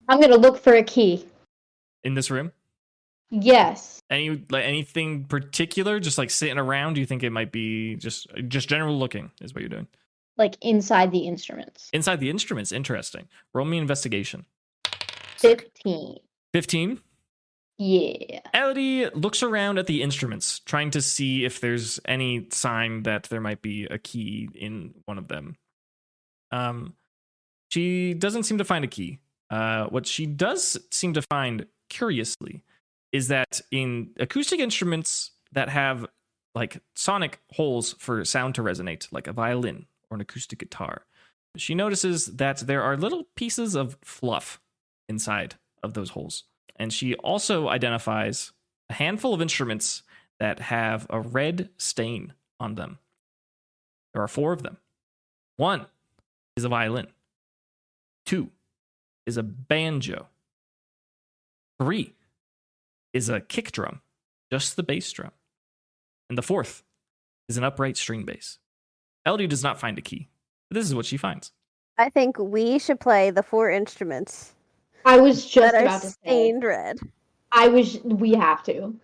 I'm gonna look for a key. In this room? Yes. Anything particular? Just like sitting around? Do you think it might be just general looking is what you're doing? Like inside the instruments. Inside the instruments, interesting. Roll me investigation. 15. 15? Yeah. Elodie looks around at the instruments, trying to see if there's any sign that there might be a key in one of them. She doesn't seem to find a key. What she does seem to find, curiously, is that in acoustic instruments that have like sonic holes for sound to resonate, like a violin or an acoustic guitar, she notices that there are little pieces of fluff inside of those holes. And she also identifies a handful of instruments that have a red stain on them. There are 4 of them. 1 is a violin. 2 is a banjo. 3 is a kick drum, just the bass drum. And the 4th is an upright string bass. Elodie does not find a key. But this is what she finds. I think we should play the 4 instruments. I was just that about are to stained say. red. We have to.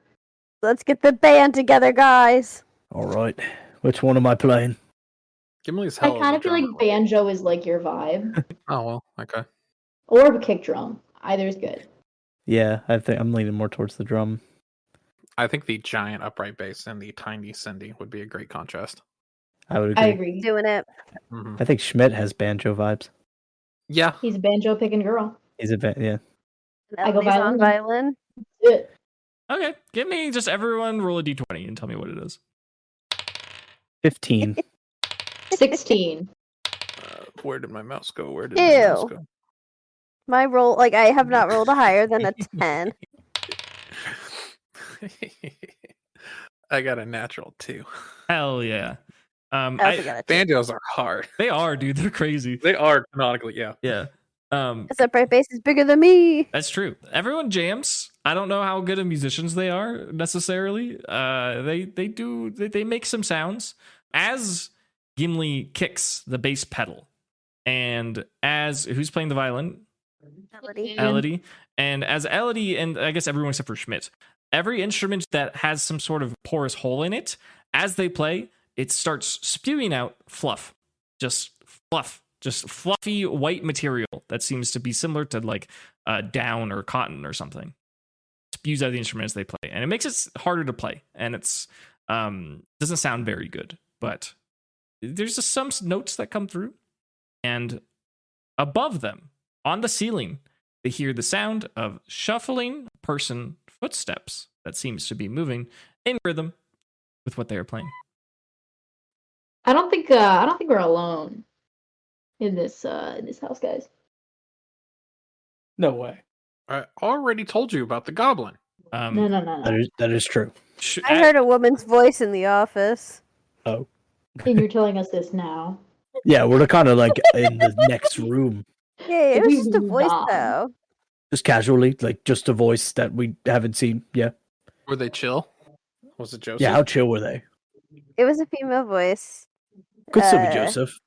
Let's get the band together, guys. All right. Which one am I playing? Gimli's I hell. kind of feel like banjo is like your vibe. Oh well, okay. Or kick drum. Either is good. Yeah, I think I'm leaning more towards the drum. I think the giant upright bass and the tiny Cindy would be a great contrast. I would agree. I agree. Doing it. Mm-hmm. I think Schmidt has banjo vibes. Yeah. He's a banjo picking girl. He's a yeah. I go on violin. Okay, give me just everyone roll a d20 and tell me what it is. 15. 16. Where did my mouse go? Where did my mouse go? My roll, like, I have not rolled a higher than a 10. I got a natural 2. Hell yeah. Banjos are hard. They are, dude. They're crazy. They are canonically, yeah. Yeah. This upright bass is bigger than me. That's true. Everyone jams. I don't know how good of musicians they are necessarily. They make some sounds as Gimli kicks the bass pedal, and as who's playing the violin? Elodie. And as Elodie, and I guess everyone except for Schmidt, every instrument that has some sort of porous hole in it, as they play, it starts spewing out fluff. Just fluffy white material that seems to be similar to like down or cotton or something. Spews out of the instrument as they play, and it makes it harder to play, and it's doesn't sound very good, but there's just some notes that come through, and above them on the ceiling they hear the sound of shuffling person footsteps that seems to be moving in rhythm with what they are playing. I don't think we're alone in this house, guys. No way. I already told you about the goblin. No. That is true. I heard a woman's voice in the office. Oh. And you're telling us this now. Yeah, we're kind of like in the next room. Yeah, it was just a voice, though. Just casually, like just a voice that we haven't seen. Yeah. Were they chill? Was it Joseph? Yeah, how chill were they? It was a female voice. Could still be Joseph.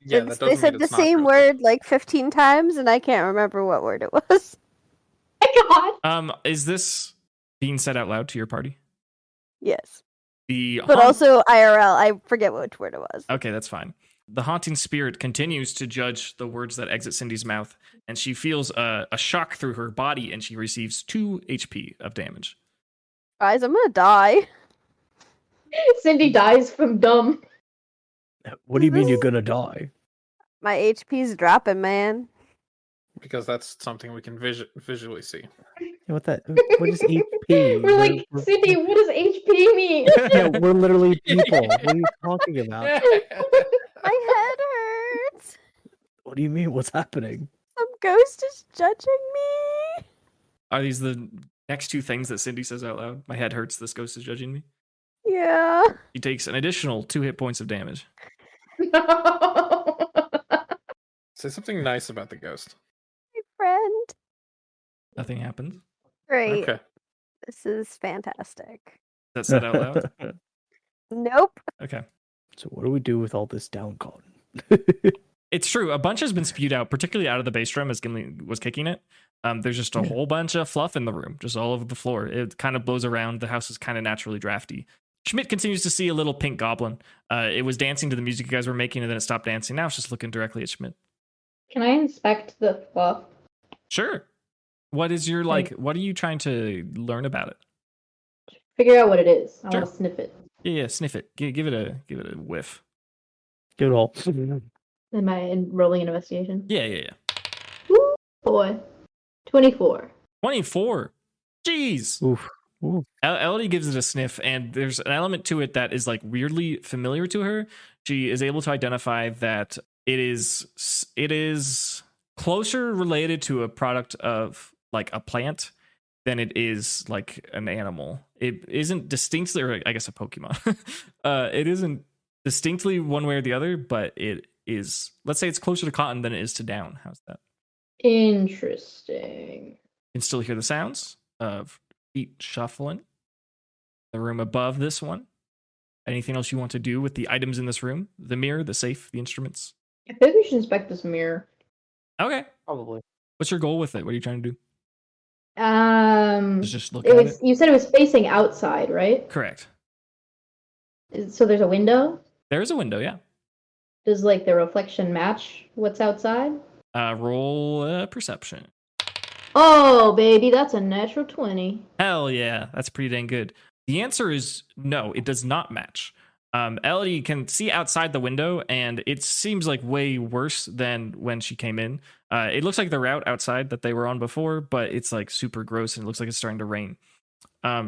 Yeah, they said the same word like 15 times, and I can't remember what word it was. My God. Is this being said out loud to your party? Yes. But also IRL, I forget which word it was. Okay, that's fine. The haunting spirit continues to judge the words that exit Cindy's mouth, and she feels a shock through her body, and she receives 2 HP of damage. Guys, I'm gonna die. Cindy dies from dumb. What do you mean you're gonna die? My HP's dropping, man. Because that's something we can visually see. What is HP? We're like, Cindy, what does HP mean? Yeah, we're literally people. What are you talking about? My head hurts. What do you mean? What's happening? Some ghost is judging me. Are these the next 2 things that Cindy says out loud? My head hurts, this ghost is judging me. Yeah. He takes an additional 2 hit points of damage. No. Say something nice about the ghost. My friend. Nothing happens. Great. Okay. This is fantastic. Is that said out loud? Nope. Okay. So what do we do with all this down cotton? It's true. A bunch has been spewed out, particularly out of the bass drum as Gimli was kicking it. There's just a whole bunch of fluff in the room, just all over the floor. It kind of blows around. The house is kind of naturally drafty. Schmidt continues to see a little pink goblin. It was dancing to the music you guys were making, and then it stopped dancing. Now it's just looking directly at Schmidt. Can I inspect the fluff? Sure. What is your what are you trying to learn about it? Figure out what it is. I Sure. want to sniff it. Yeah, sniff it. Give it a whiff. Good old. Am I rolling an investigation? Yeah. Woo, boy. 24. 24. Jeez. Oof. Ooh. Elodie gives it a sniff, and there's an element to it that is like weirdly familiar to her. She is able to identify that it is closer related to a product of like a plant than it is like an animal. It isn't distinctly, or I guess a Pokemon. It isn't distinctly one way or the other, but it is. Let's say it's closer to cotton than it is to down. How's that? Interesting. You can still hear the sounds of feet shuffling. The room above this one. Anything else you want to do with the items in this room? The mirror, the safe, the instruments? I think we should inspect this mirror. Okay. Probably. What's your goal with it? What are you trying to do? Just look It at was. it? You said it was facing outside, right? Correct. So there's a window. There is a window, yeah. Does like the reflection match what's outside? Roll perception. Oh, baby, that's a natural 20. Hell yeah, that's pretty dang good. The answer is no, it does not match. Elodie can see outside the window, and it seems like way worse than when she came in. It looks like the route outside that they were on before, but it's like super gross, and it looks like it's starting to rain.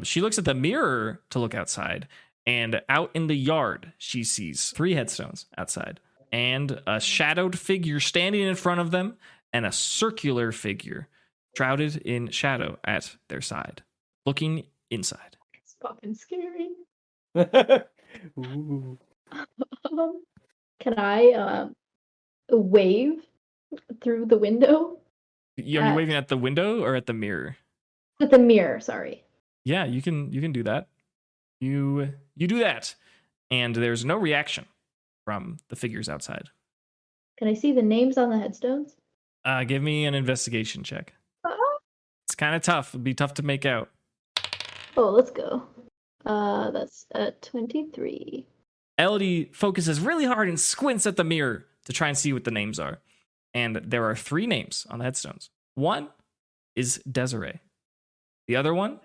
She looks at the mirror to look outside, and out in the yard, she sees 3 headstones outside, and a shadowed figure standing in front of them, and a circular figure shrouded in shadow at their side, looking inside. It's fucking scary. Ooh. Can I wave through the window? Are you waving at the window or at the mirror? At the mirror, sorry. Yeah, you can do that. You do that, and there's no reaction from the figures outside. Can I see the names on the headstones? Give me an investigation check. It's kind of tough. It'd be tough to make out. Oh, let's go. That's 23. Elodie focuses really hard and squints at the mirror to try and see what the names are. And there are 3 names on the headstones. One is Desiree. The other one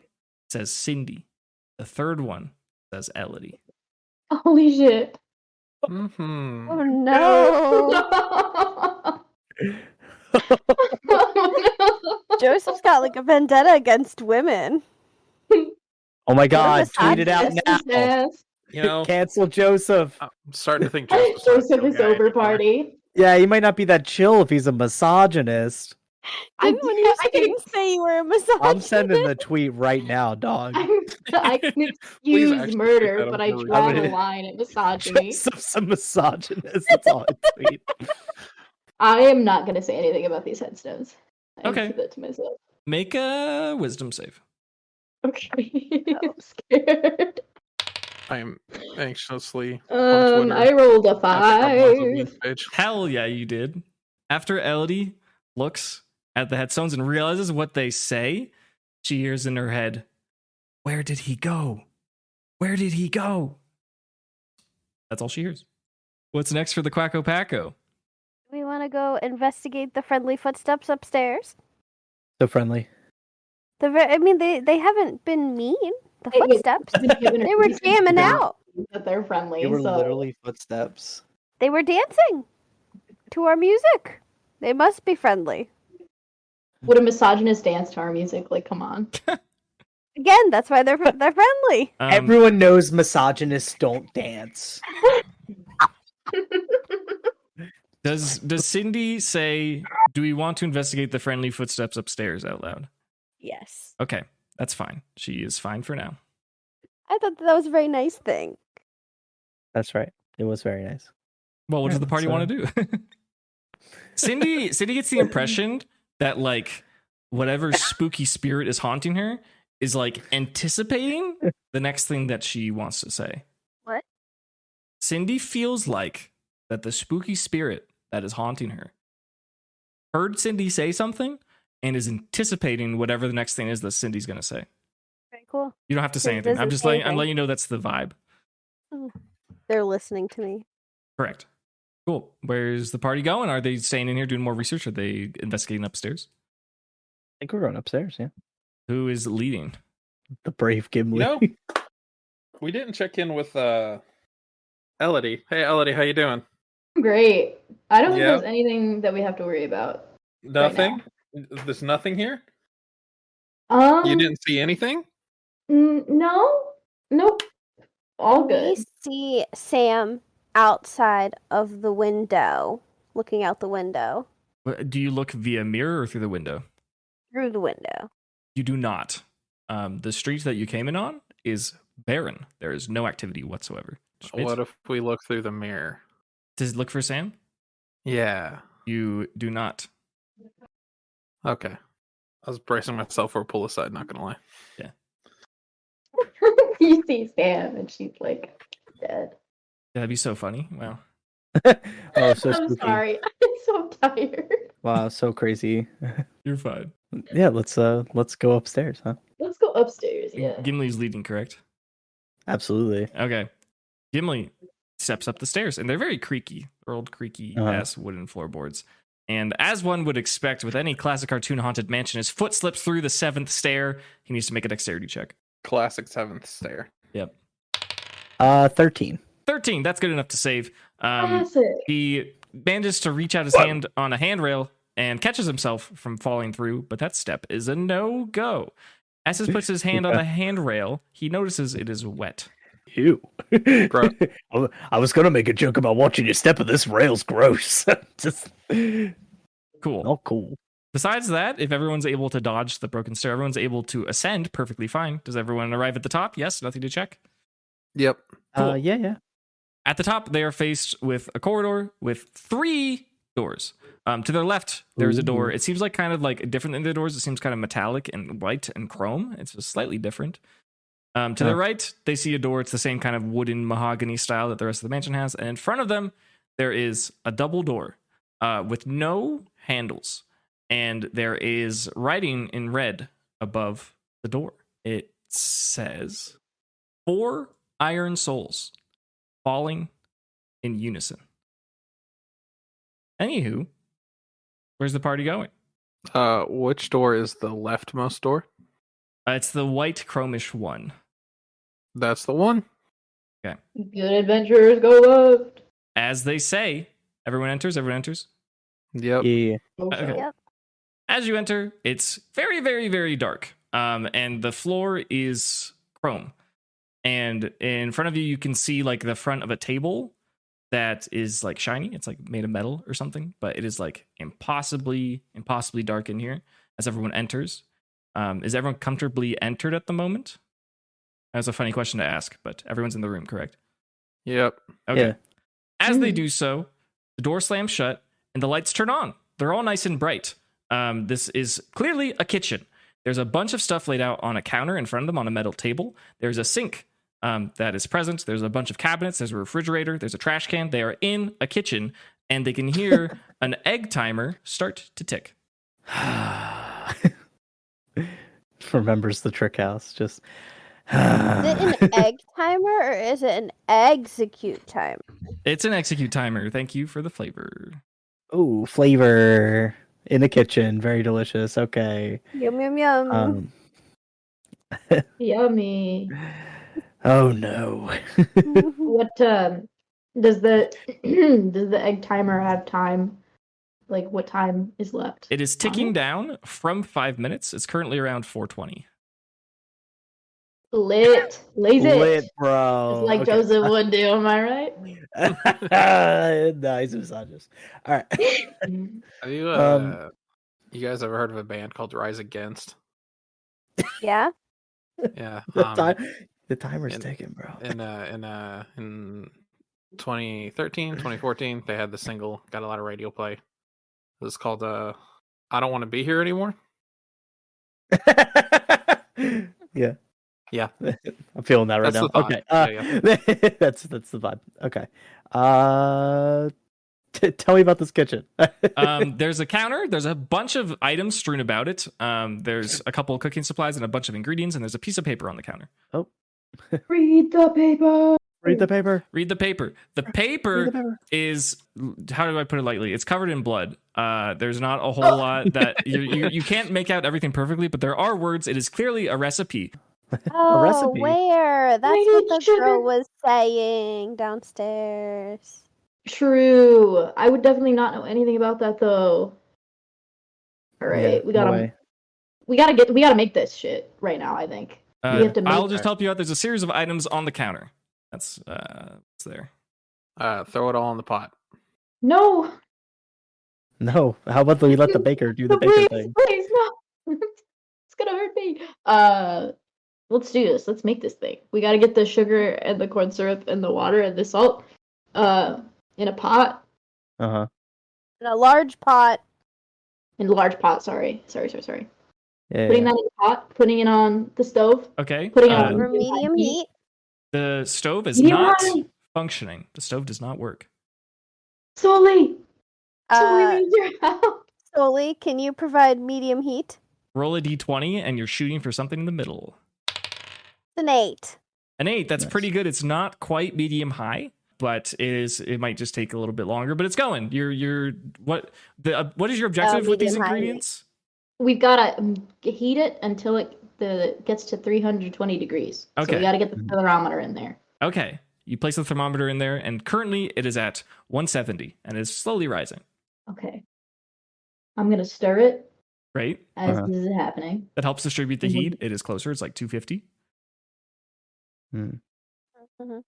says Cindy. The third one says Elodie. Holy shit. Mm-hmm. Oh no. Oh, no. Joseph's got like a vendetta against women. Oh my god, What tweet it out now. Yes. You know, Cancel Joseph. I'm starting to think Joseph's not a Joseph chill is guy over anymore. party. Yeah, he might not be that chill if he's a misogynist. Didn't when you didn't say you were a misogynist. I'm sending the tweet right now, dog. I can Please excuse actually take murder, that but I over. draw I the mean- line at misogyny. Joseph's a misogynist. That's all I tweet. I am not going to say anything about these headstones. I Okay. keep that to myself. Make a wisdom save. Okay. I'm scared. I am anxiously on Twitter. I rolled a At the Commonwealth of 5. Youth page. Hell yeah, you did. After Elodie looks at the headstones and realizes what they say, she hears in her head, "Where did he go? Where did he go?" That's all she hears. What's next for the Quacko Packo? We want to go investigate the friendly footsteps upstairs. So friendly. I mean, they haven't been mean. The Hey, footsteps. They were jamming out. That they're friendly. They were so literally footsteps. They were dancing to our music. They must be friendly. would a misogynist dance to our music? Like, come on. Again, that's why they're friendly. Everyone knows misogynists don't dance. Does Cindy say, "Do we want to investigate the friendly footsteps upstairs" out loud? Yes. Okay, that's fine. She is fine for now. I thought that was a very nice thing. That's right. It was very nice. Well, what Yeah, does the party so- want to do? Cindy gets the impression that like whatever spooky spirit is haunting her is like anticipating the next thing that she wants to say. What? Cindy feels like that the spooky spirit that is haunting her heard Cindy say something and is anticipating whatever the next thing is that Cindy's going to say. Very cool. You don't have to say It anything. I'm doesn't just say letting anything. you know that's the vibe. They're listening to me. Correct. Cool. Where's the party going? Are they staying in here doing more research? Are they investigating upstairs? I think we're going upstairs, yeah. Who is leading? The brave Gimli. No, we didn't check in with Elodie. Hey, Elodie, how you doing? Great. I don't think Yeah. there's anything that we have to worry about. Nothing? There's nothing here? Um, You didn't see anything? No, nope. All good. We see Sam outside of the window, looking out the window. Do you look via mirror or through the window? Through the window. You do not. The street that you came in on is barren. There is no activity whatsoever. What if we look through the mirror? Does it look for Sam? Yeah. You do not. Okay. I was bracing myself for a pull aside, not gonna lie. Yeah. You see Sam and she's like dead. That'd be so funny. Wow. Oh, so I'm spooky. sorry. I'm so tired. Wow, so crazy. You're fine. Yeah, let's go upstairs, huh? Let's go upstairs. Yeah. Gimli's leading, correct? Absolutely. Okay. Gimli steps up the stairs, and they're very creaky. They're old, creaky ass wooden floorboards. And as one would expect with any classic cartoon haunted mansion, his foot slips through the 7th stair. He needs to make a dexterity check. Classic 7th stair. Yep. 13. 13. That's good enough to save. Classic. He manages to reach out his hand on a handrail and catches himself from falling through, but that step is a no-go. As he puts his hand on the handrail, he notices it is wet. Ew. Bro. I was gonna make a joke about watching you step, but this rail's gross. Just Cool. not cool. Besides that, if everyone's able to dodge the broken stair, everyone's able to ascend perfectly fine. Does everyone arrive at the top? Yes, nothing to check. Yep. Cool. Yeah. At the top, they are faced with a corridor with 3 doors. To their left, there's a door. It seems like kind of like different than the doors. It seems kind of metallic and white and chrome. It's just slightly different. To their right, they see a door. It's the same kind of wooden mahogany style that the rest of the mansion has. And in front of them, there is a double door with no handles. And there is writing in red above the door. It says 4 iron souls falling in unison. Anywho, where's the party going? Which door is the leftmost door? It's the white chromish one. That's the one. Good adventurers go left. As they say, everyone enters. Yep. Yeah. Okay. Yep. As you enter, it's very, very, very dark. And the floor is chrome. And in front of you, you can see like the front of a table that is like shiny. It's like made of metal or something, but it is like impossibly dark in here as everyone enters. Is everyone comfortably entered at the moment? That's a funny question to ask, but everyone's in the room, correct? Yep. Okay. Yeah. As they do so, the door slams shut and the lights turn on. They're all nice and bright. This is clearly a kitchen. There's a bunch of stuff laid out on a counter in front of them on a metal table. There's a sink that is present. There's a bunch of cabinets. There's a refrigerator. There's a trash can. They are in a kitchen, and they can hear an egg timer start to tick. Remembers the trick house. Just Is it an egg timer or is it an execute timer? It's an execute timer. Thank you for the flavor. oh, flavor in the kitchen. Very delicious. Okay. Yum yum yum. Yummy. Oh no. What does the does the egg timer have time? Like what time is left? It is ticking down from 5 minutes. It's currently around 4:20. Lit. Lazy. Lit, bro. It's like Okay. Joseph would do, am I right? Nice misogynist. All right. Have you you guys ever heard of a band called Rise Against? Yeah. Yeah. The timer's in- ticking, bro. In 2013, 2014, they had the single, got a lot of radio play. It was called I Don't Want to Be Here Anymore. Yeah. Yeah. I'm feeling that right That's now. the vibe. Okay. That's the vibe. Okay. Tell me about this kitchen. There's a counter. There's a bunch of items strewn about it. There's a couple of cooking supplies and a bunch of ingredients, and there's a piece of paper on the counter. Oh. Read the paper. Read the paper. Read the paper. The paper is, how do I put it lightly? It's covered in blood. There's not a whole lot that you can't make out everything perfectly, but there are words. It is clearly a recipe. Oh, recipe. where? That's Wait, what the sugar. girl was saying downstairs. True. I would definitely not know anything about that though. All right, Yeah, we gotta make this shit right now. I think we have to. I'll just help you out. There's a series of items on the counter. That's it's there. Throw it all in the pot. No. No. How about we let the baker do the baker please, thing? please, no. It's gonna hurt me. Let's do this. Let's make this thing. We gotta get the sugar and the corn syrup and the water and the salt, in a pot. Uh-huh. In a large pot. In a large pot. Sorry. Yeah. Putting that in the pot. Putting it on the stove. Okay. Putting it Over on medium heat. The stove is Medium not high. functioning. The stove does not work. Sully. Sully Uh, needs your help. Solely, can you provide medium heat? Roll a d20 and you're shooting for something in the middle. It's an 8. An 8, that's Nice. pretty good. It's not quite medium high, but it might just take a little bit longer, but it's going. What is your objective with these medium high heat. ingredients? We've gotta heat it until it gets to 320 degrees. So Okay. we gotta get the thermometer in there. Okay. You place the thermometer in there and currently it is at 170 and is slowly rising. Okay. I'm gonna stir it Right? as Uh-huh. this is happening. That helps distribute the Mhm. heat. It is closer. It's like 250. Hmm. Mhm.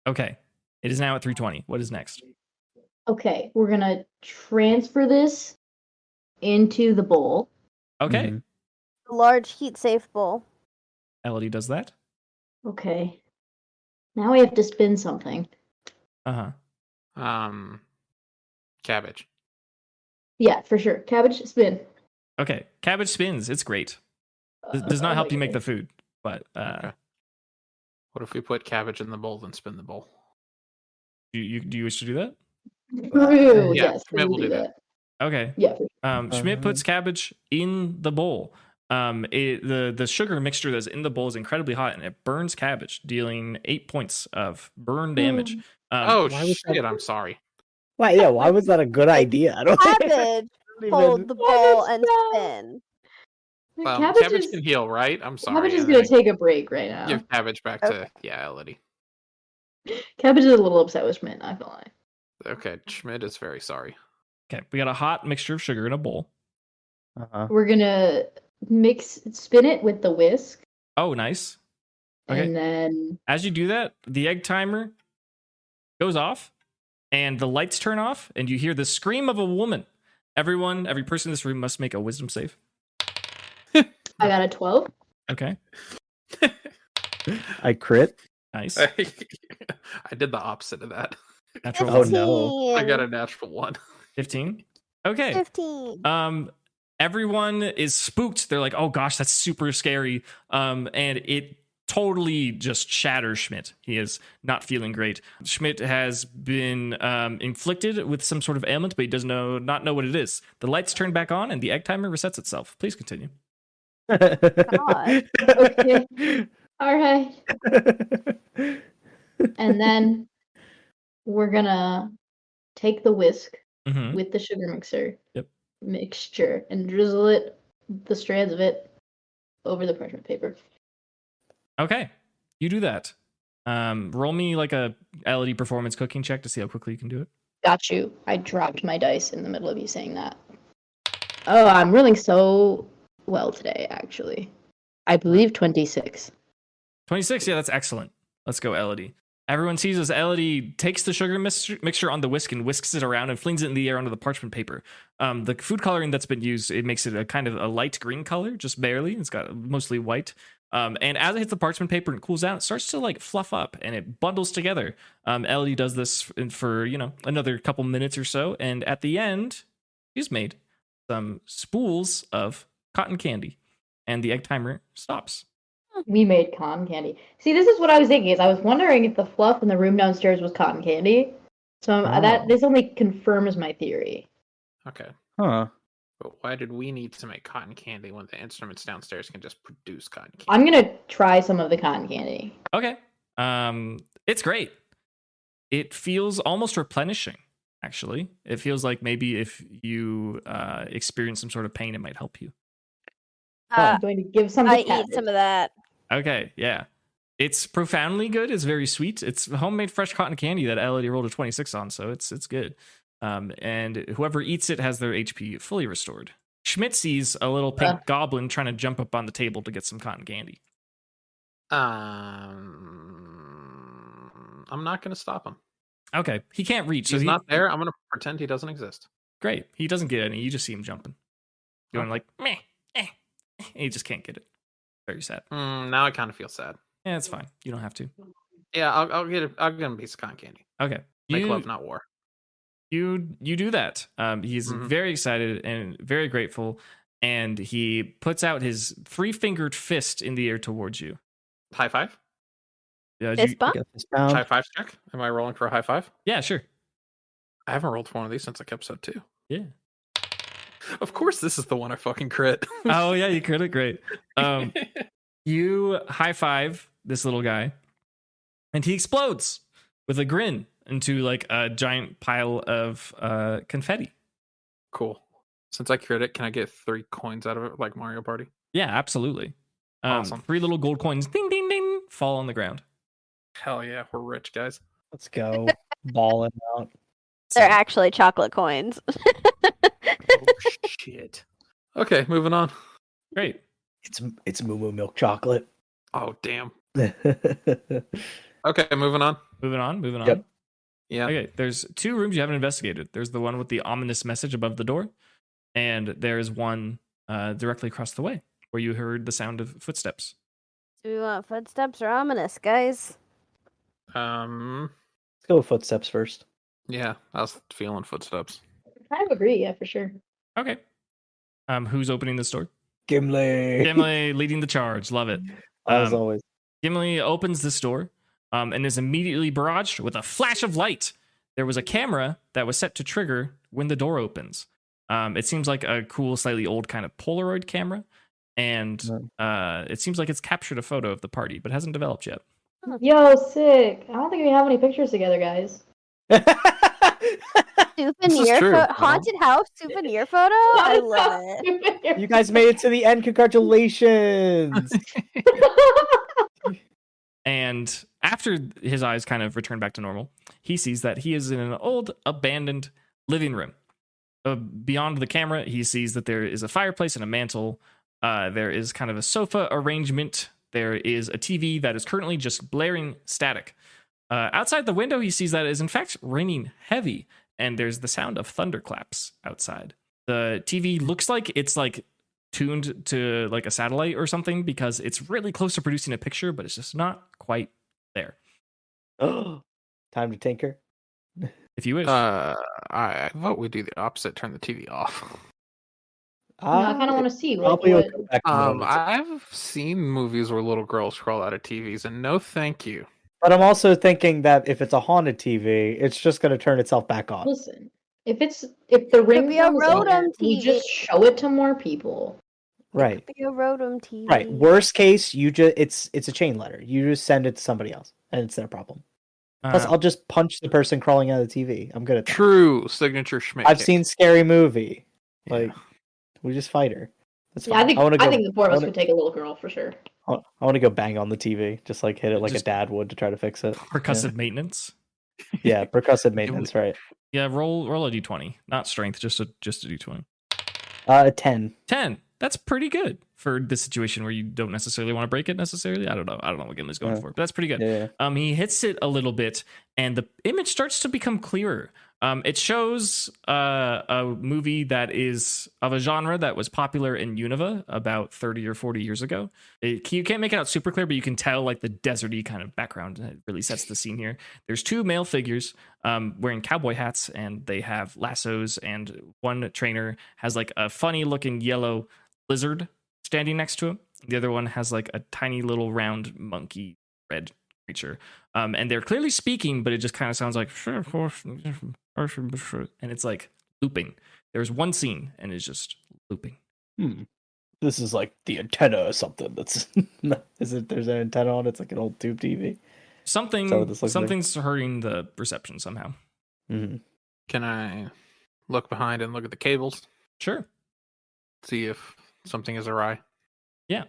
Okay. It is now at 320. What is next? Okay, we're gonna transfer this into the bowl. Okay. Mhm. A large heat safe bowl. Elodie does that. Okay. Now we have to spin something. Uh-huh. Cabbage. Yeah, for sure. Cabbage spin. Okay. Cabbage spins. It's great. Does not help you make the Okay. food, but Okay. What if we put cabbage in the bowl and spin the bowl? do you wish to do that? True. Yeah, Yes, maybe we we'll do that. Okay. Yeah. for Schmidt puts cabbage in the bowl. The sugar mixture that's in the bowl is incredibly hot and it burns cabbage, dealing 8 points of burn damage. Oh why was shit! I'm sorry. Why? Yeah. Why was that a good idea? I don't think. Cabbage, even- hold the bowl and no. spin. Cabbage can heal, right? I'm sorry. Cabbage is and then gonna take a break right now. give cabbage back to Elodie. Cabbage is a little upset with Schmidt, not gonna lie. Okay, Schmidt is very sorry. Okay, we got a hot mixture of sugar in a bowl. Uh-huh. We're gonna spin it with the whisk, Oh, nice. Okay. and then As you do that, the egg timer goes off and the lights turn off and you hear the scream of a woman. Every person in this room must make a wisdom save. I got a 12. Okay. I crit. Nice. I did the opposite of that. Natural Oh, 1. no. I got a natural 1. 15. Okay. 15. Everyone is spooked. They're like, oh gosh, that's super scary. And it totally just shatters Schmidt. He is not feeling great. Schmidt has been inflicted with some sort of ailment, but he does not know what it is. The lights turn back on and the egg timer resets itself. Please continue. God. Okay. All right. And then we're gonna take the whisk Mhm. with the sugar Yep. mixture and drizzle the strands of it over the parchment paper. Okay, you do that. Roll me like a LED performance cooking check to see how quickly you can do it. Got you. I dropped my dice in the middle of you saying that. Oh, I'm rolling so well today, actually. I believe 26. 26, yeah, that's excellent. Let's go, Elodie. Everyone sees as Elodie takes the sugar mixture on the whisk and whisks it around and flings it in the air onto the parchment paper. The food coloring that's been used, it makes it a kind of a light green color, just barely. It's got mostly white. And as it hits the parchment paper and cools down, it starts to like fluff up and it bundles together. Elodie does this for, another couple minutes or so. And at the end, she's made some spools of cotton candy and the egg timer stops. We made cotton candy. See, this is what I was thinking. Is I was wondering if the fluff in the room downstairs was cotton candy, So Oh. this only confirms my theory. Okay. Huh. But why did we need to make cotton candy when the instruments downstairs can just produce cotton candy? I'm gonna try some of the cotton candy. Okay. It's great. It feels almost replenishing, actually. It feels like maybe if you experience some sort of pain, it might help you. I'm going to give some to I Cat. eat some of that. Okay, yeah. It's profoundly good. It's very sweet. It's homemade fresh cotton candy that I already rolled a 26 on, so it's good. And whoever eats it has their HP fully restored. Schmidt sees a little pink goblin trying to jump up on the table to get some cotton candy. I'm not going to stop him. Okay, he can't reach. He's so not there. I'm going to pretend he doesn't exist. Great. He doesn't get any. You just see him jumping. Going like, meh, and he just can't get it. Very sad. Now I kind of feel sad. Yeah, it's fine. You don't have to. Yeah, I'll get him a piece of cotton candy. Okay. Make love, not war. You do that. He's very excited and very grateful, and he puts out his 3-fingered fist in the air towards you. High five? Fist bump? High five check? Am I rolling for a high five? Yeah, sure. I haven't rolled for one of these since like episode 2. Yeah. Of course, this is the one I fucking crit. Oh yeah, you crit it. Great. You high five this little guy, and he explodes with a grin into like a giant pile of confetti. Cool. Since I crit it, can I get 3 coins out of it, like Mario Party? Yeah, absolutely. Awesome. 3 little gold coins, ding ding ding, fall on the ground. Hell yeah, we're rich, guys. Let's go. Balling out. They're actually chocolate coins. Oh shit. Okay, moving on. Great. It's Moo Moo milk chocolate. Oh damn. Yep. Okay, moving on. Moving on. Yep. Yeah. Okay, there's 2 rooms you haven't investigated. There's the one with the ominous message above the door, and there's one directly across the way where you heard the sound of footsteps. Do we want footsteps or ominous, guys? Let's go with footsteps first. Yeah, I was feeling footsteps. I kind of agree, yeah, for sure. Okay. Who's opening this door? Gimli. Gimli leading the charge. Love it. As always. Gimli opens this door and is immediately barraged with a flash of light. There was a camera that was set to trigger when the door opens. It seems like a cool, slightly old kind of Polaroid camera. And it seems like it's captured a photo of the party, but hasn't developed yet. Yo, sick. I don't think we have any pictures together, guys. Souvenir true. haunted house souvenir photo? I love it. You guys made it to the end. Congratulations. And after his eyes kind of return back to normal, he sees that he is in an old, abandoned living room. Beyond the camera, he sees that there is a fireplace and a mantle. There is kind of a sofa arrangement. There is a TV that is currently just blaring static. Outside the window, he sees that it is in fact raining heavy, and there's the sound of thunderclaps outside. The TV looks like it's like tuned to like a satellite or something because it's really close to producing a picture, but it's just not quite there. Time to tinker. If you wish. I vote we do the opposite, turn the TV off. No, I kind of want to see. Like, Probably will what... go back to normal. I've seen movies where little girls crawl out of TVs, and no thank you. But I'm also thinking that if it's a haunted TV, it's just going to turn itself back on. Listen, if the ring be a comes on, Rotom we TV. just show it to more people. Right. Be a Rotom TV. Right. Worst case, it's a chain letter. You just send it to somebody else, and it's their problem. Plus, I'll just punch the person crawling out of the TV. I'm good at that. True signature Schmidt. I've kick. seen Scary Movie. Yeah. Like, we just fight her. That's Yeah, fine. I think the 4 of us would take a little girl for sure. I want to go bang on the TV, just like hit it like Just- a dad would to try to fix it. Percussive maintenance. Yeah, percussive maintenance, right? Yeah, roll a d20, not strength, just a d20. 10. 10. That's pretty good for this situation where you don't necessarily want to break it necessarily. I don't know what Gimli's going for, but that's pretty good. Yeah. He hits it a little bit, and the image starts to become clearer. It shows a movie that is of a genre that was popular in Unova about 30 or 40 years ago. You can't make it out super clear, but you can tell like the deserty kind of background. It really sets the scene here. There's 2 male figures wearing cowboy hats, and they have lassos, and one trainer has like a funny looking yellow lizard standing next to him. The other one has like a tiny little round monkey red creature. And they're clearly speaking, but it just kind of sounds like, and it's like looping. There's one scene and it's just looping. This is like the antenna or something. That's is it? There's an antenna on it. It's like an old tube TV. Something's hurting the reception somehow. Mm-hmm. Can I look behind and look at the cables? Sure. See if something is awry. Yeah.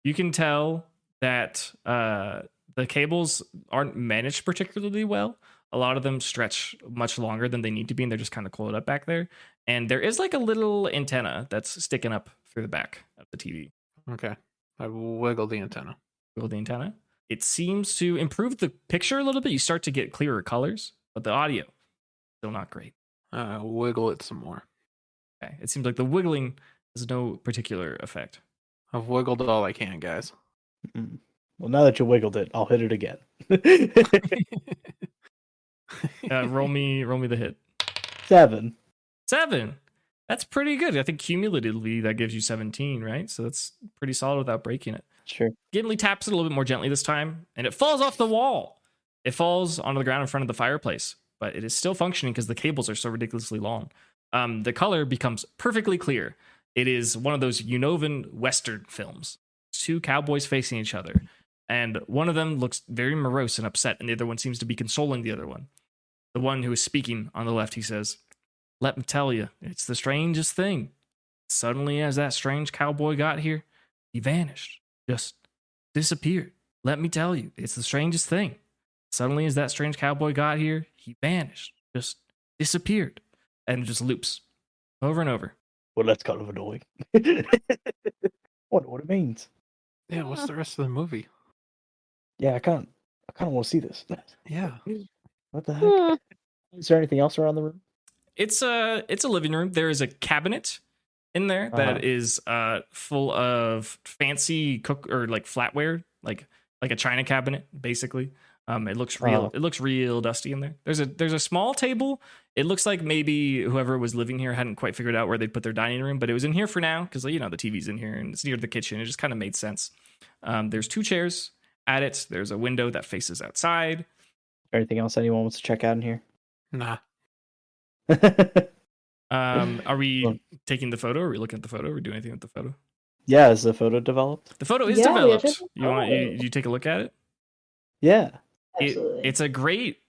You can tell that the cables aren't managed particularly well. A lot of them stretch much longer than they need to be, and they're just kind of coiled up back there. And there is like a little antenna that's sticking up through the back of the TV. Okay. I wiggle the antenna. Wiggle the antenna. It seems to improve the picture a little bit. You start to get clearer colors, but the audio, still not great. Wiggle it some more. Okay. It seems like the wiggling has no particular effect. I've wiggled all I can, guys. Mm-hmm. Well, now that you wiggled it, I'll hit it again. Roll me the hit. 7. That's pretty good. I think cumulatively that gives you 17, right? So that's pretty solid without breaking it. Sure. Gimli taps it a little bit more gently this time, and it falls off the wall. It falls onto the ground in front of the fireplace, but it is still functioning because the cables are so ridiculously long. The color becomes perfectly clear. It is one of those Unovan Western films. 2 cowboys facing each other, and one of them looks very morose and upset, and the other one seems to be consoling the other one. The one who is speaking on the left, he says, "Let me tell you, it's the strangest thing. Suddenly, as that strange cowboy got here, he vanished, just disappeared. Let me tell you, it's the strangest thing. Suddenly, as that strange cowboy got here, he vanished, just disappeared." And it just loops over and over. Well, that's kind of annoying. Wonder what it means. Yeah, what's the rest of the movie? Yeah, I kind of want to see this. Yeah. What the heck? Is there anything else around the room? It's a living room. There is a cabinet in there that is full of fancy like flatware, like a china cabinet, basically. It looks real. It looks real dusty in there. There's a small table. It looks like maybe whoever was living here hadn't quite figured out where they'd put their dining room, but it was in here for now because the TV's in here and it's near the kitchen. It just kind of made sense. There's 2 chairs at it. There's a window that faces outside. Anything else anyone wants to check out in here? Nah. Are we taking the photo? Are we looking at the photo? Are we doing anything with the photo? Yeah, is the photo developed? The photo is Yeah, we have developed. to- You take a look at it? Yeah. Absolutely. It's a great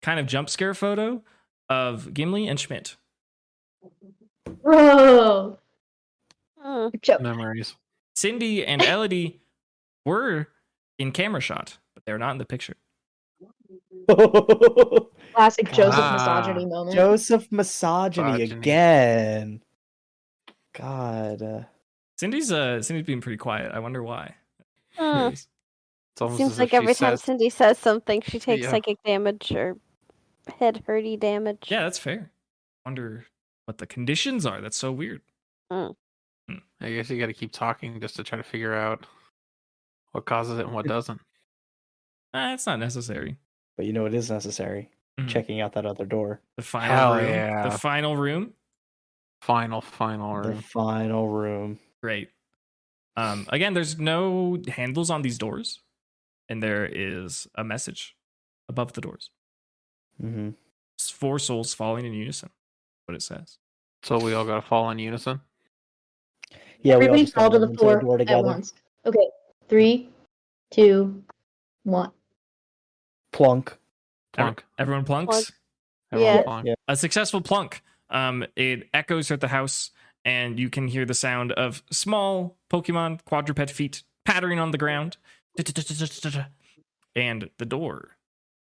kind of jump scare photo of Gimli and Schmidt. Bro. Joke. Memories. Cindy and Elodie were in camera shot, but they're not in the picture. Classic Joseph Ah. misogyny moment. Joseph misogyny Misogyny. again. God. Cindy's being pretty quiet. I wonder why. It's almost Seems as like if every she time says, Cindy says something, she takes Yeah. psychic damage or head hurty damage. Yeah, that's fair. Wonder what the conditions are. That's so weird. I guess you got to keep talking just to try to figure out what causes it and what doesn't. It's not necessary. But you know it is necessary. Mhm. Checking out that other door. The final Hell room. yeah. The final room. Final The room. final room. Great. Again, there's no handles on these doors, and there is a message above the doors. Mm-hmm. It's 4 souls falling in unison. What it says. So we all got to fall in unison. Yeah, we all Everybody just fall gotta to run the into floor door at together. once. Okay. 3, 2, 1. Plunk. Plunk. Everyone plunks. Plunk. Everyone Yeah. plunk. Yeah. A successful plunk. It echoes throughout the house, and you can hear the sound of small Pokemon quadruped feet pattering on the ground. And the door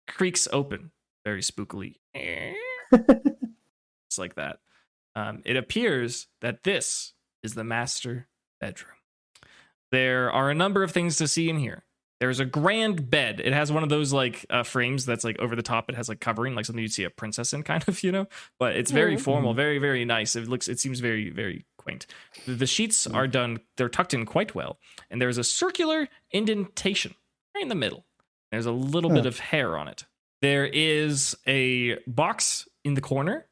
creaks open very spookily. It's like that. It appears that this is the master bedroom. There are a number of things to see in here. There's a grand bed. It has one of those like frames that's like over the top. It has like covering, like something you'd see a princess in, kind of, But it's very formal, very, very nice. It seems very, very quaint. The sheets are done. They're tucked in quite well, and there's a circular indentation right in the middle. There's a little bit of hair on it. There is a box in the corner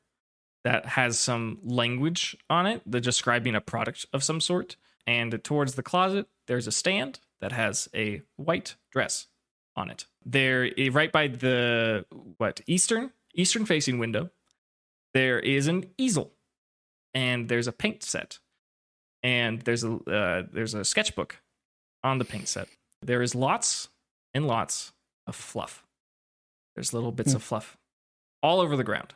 that has some language on it, that describing a product of some sort. And towards the closet, there's a stand that has a white dress on it. There, right by the eastern facing window, there is an easel, and there's a paint set, and there's a sketchbook on the paint set. There is lots and lots of fluff. There's little bits of fluff all over the ground,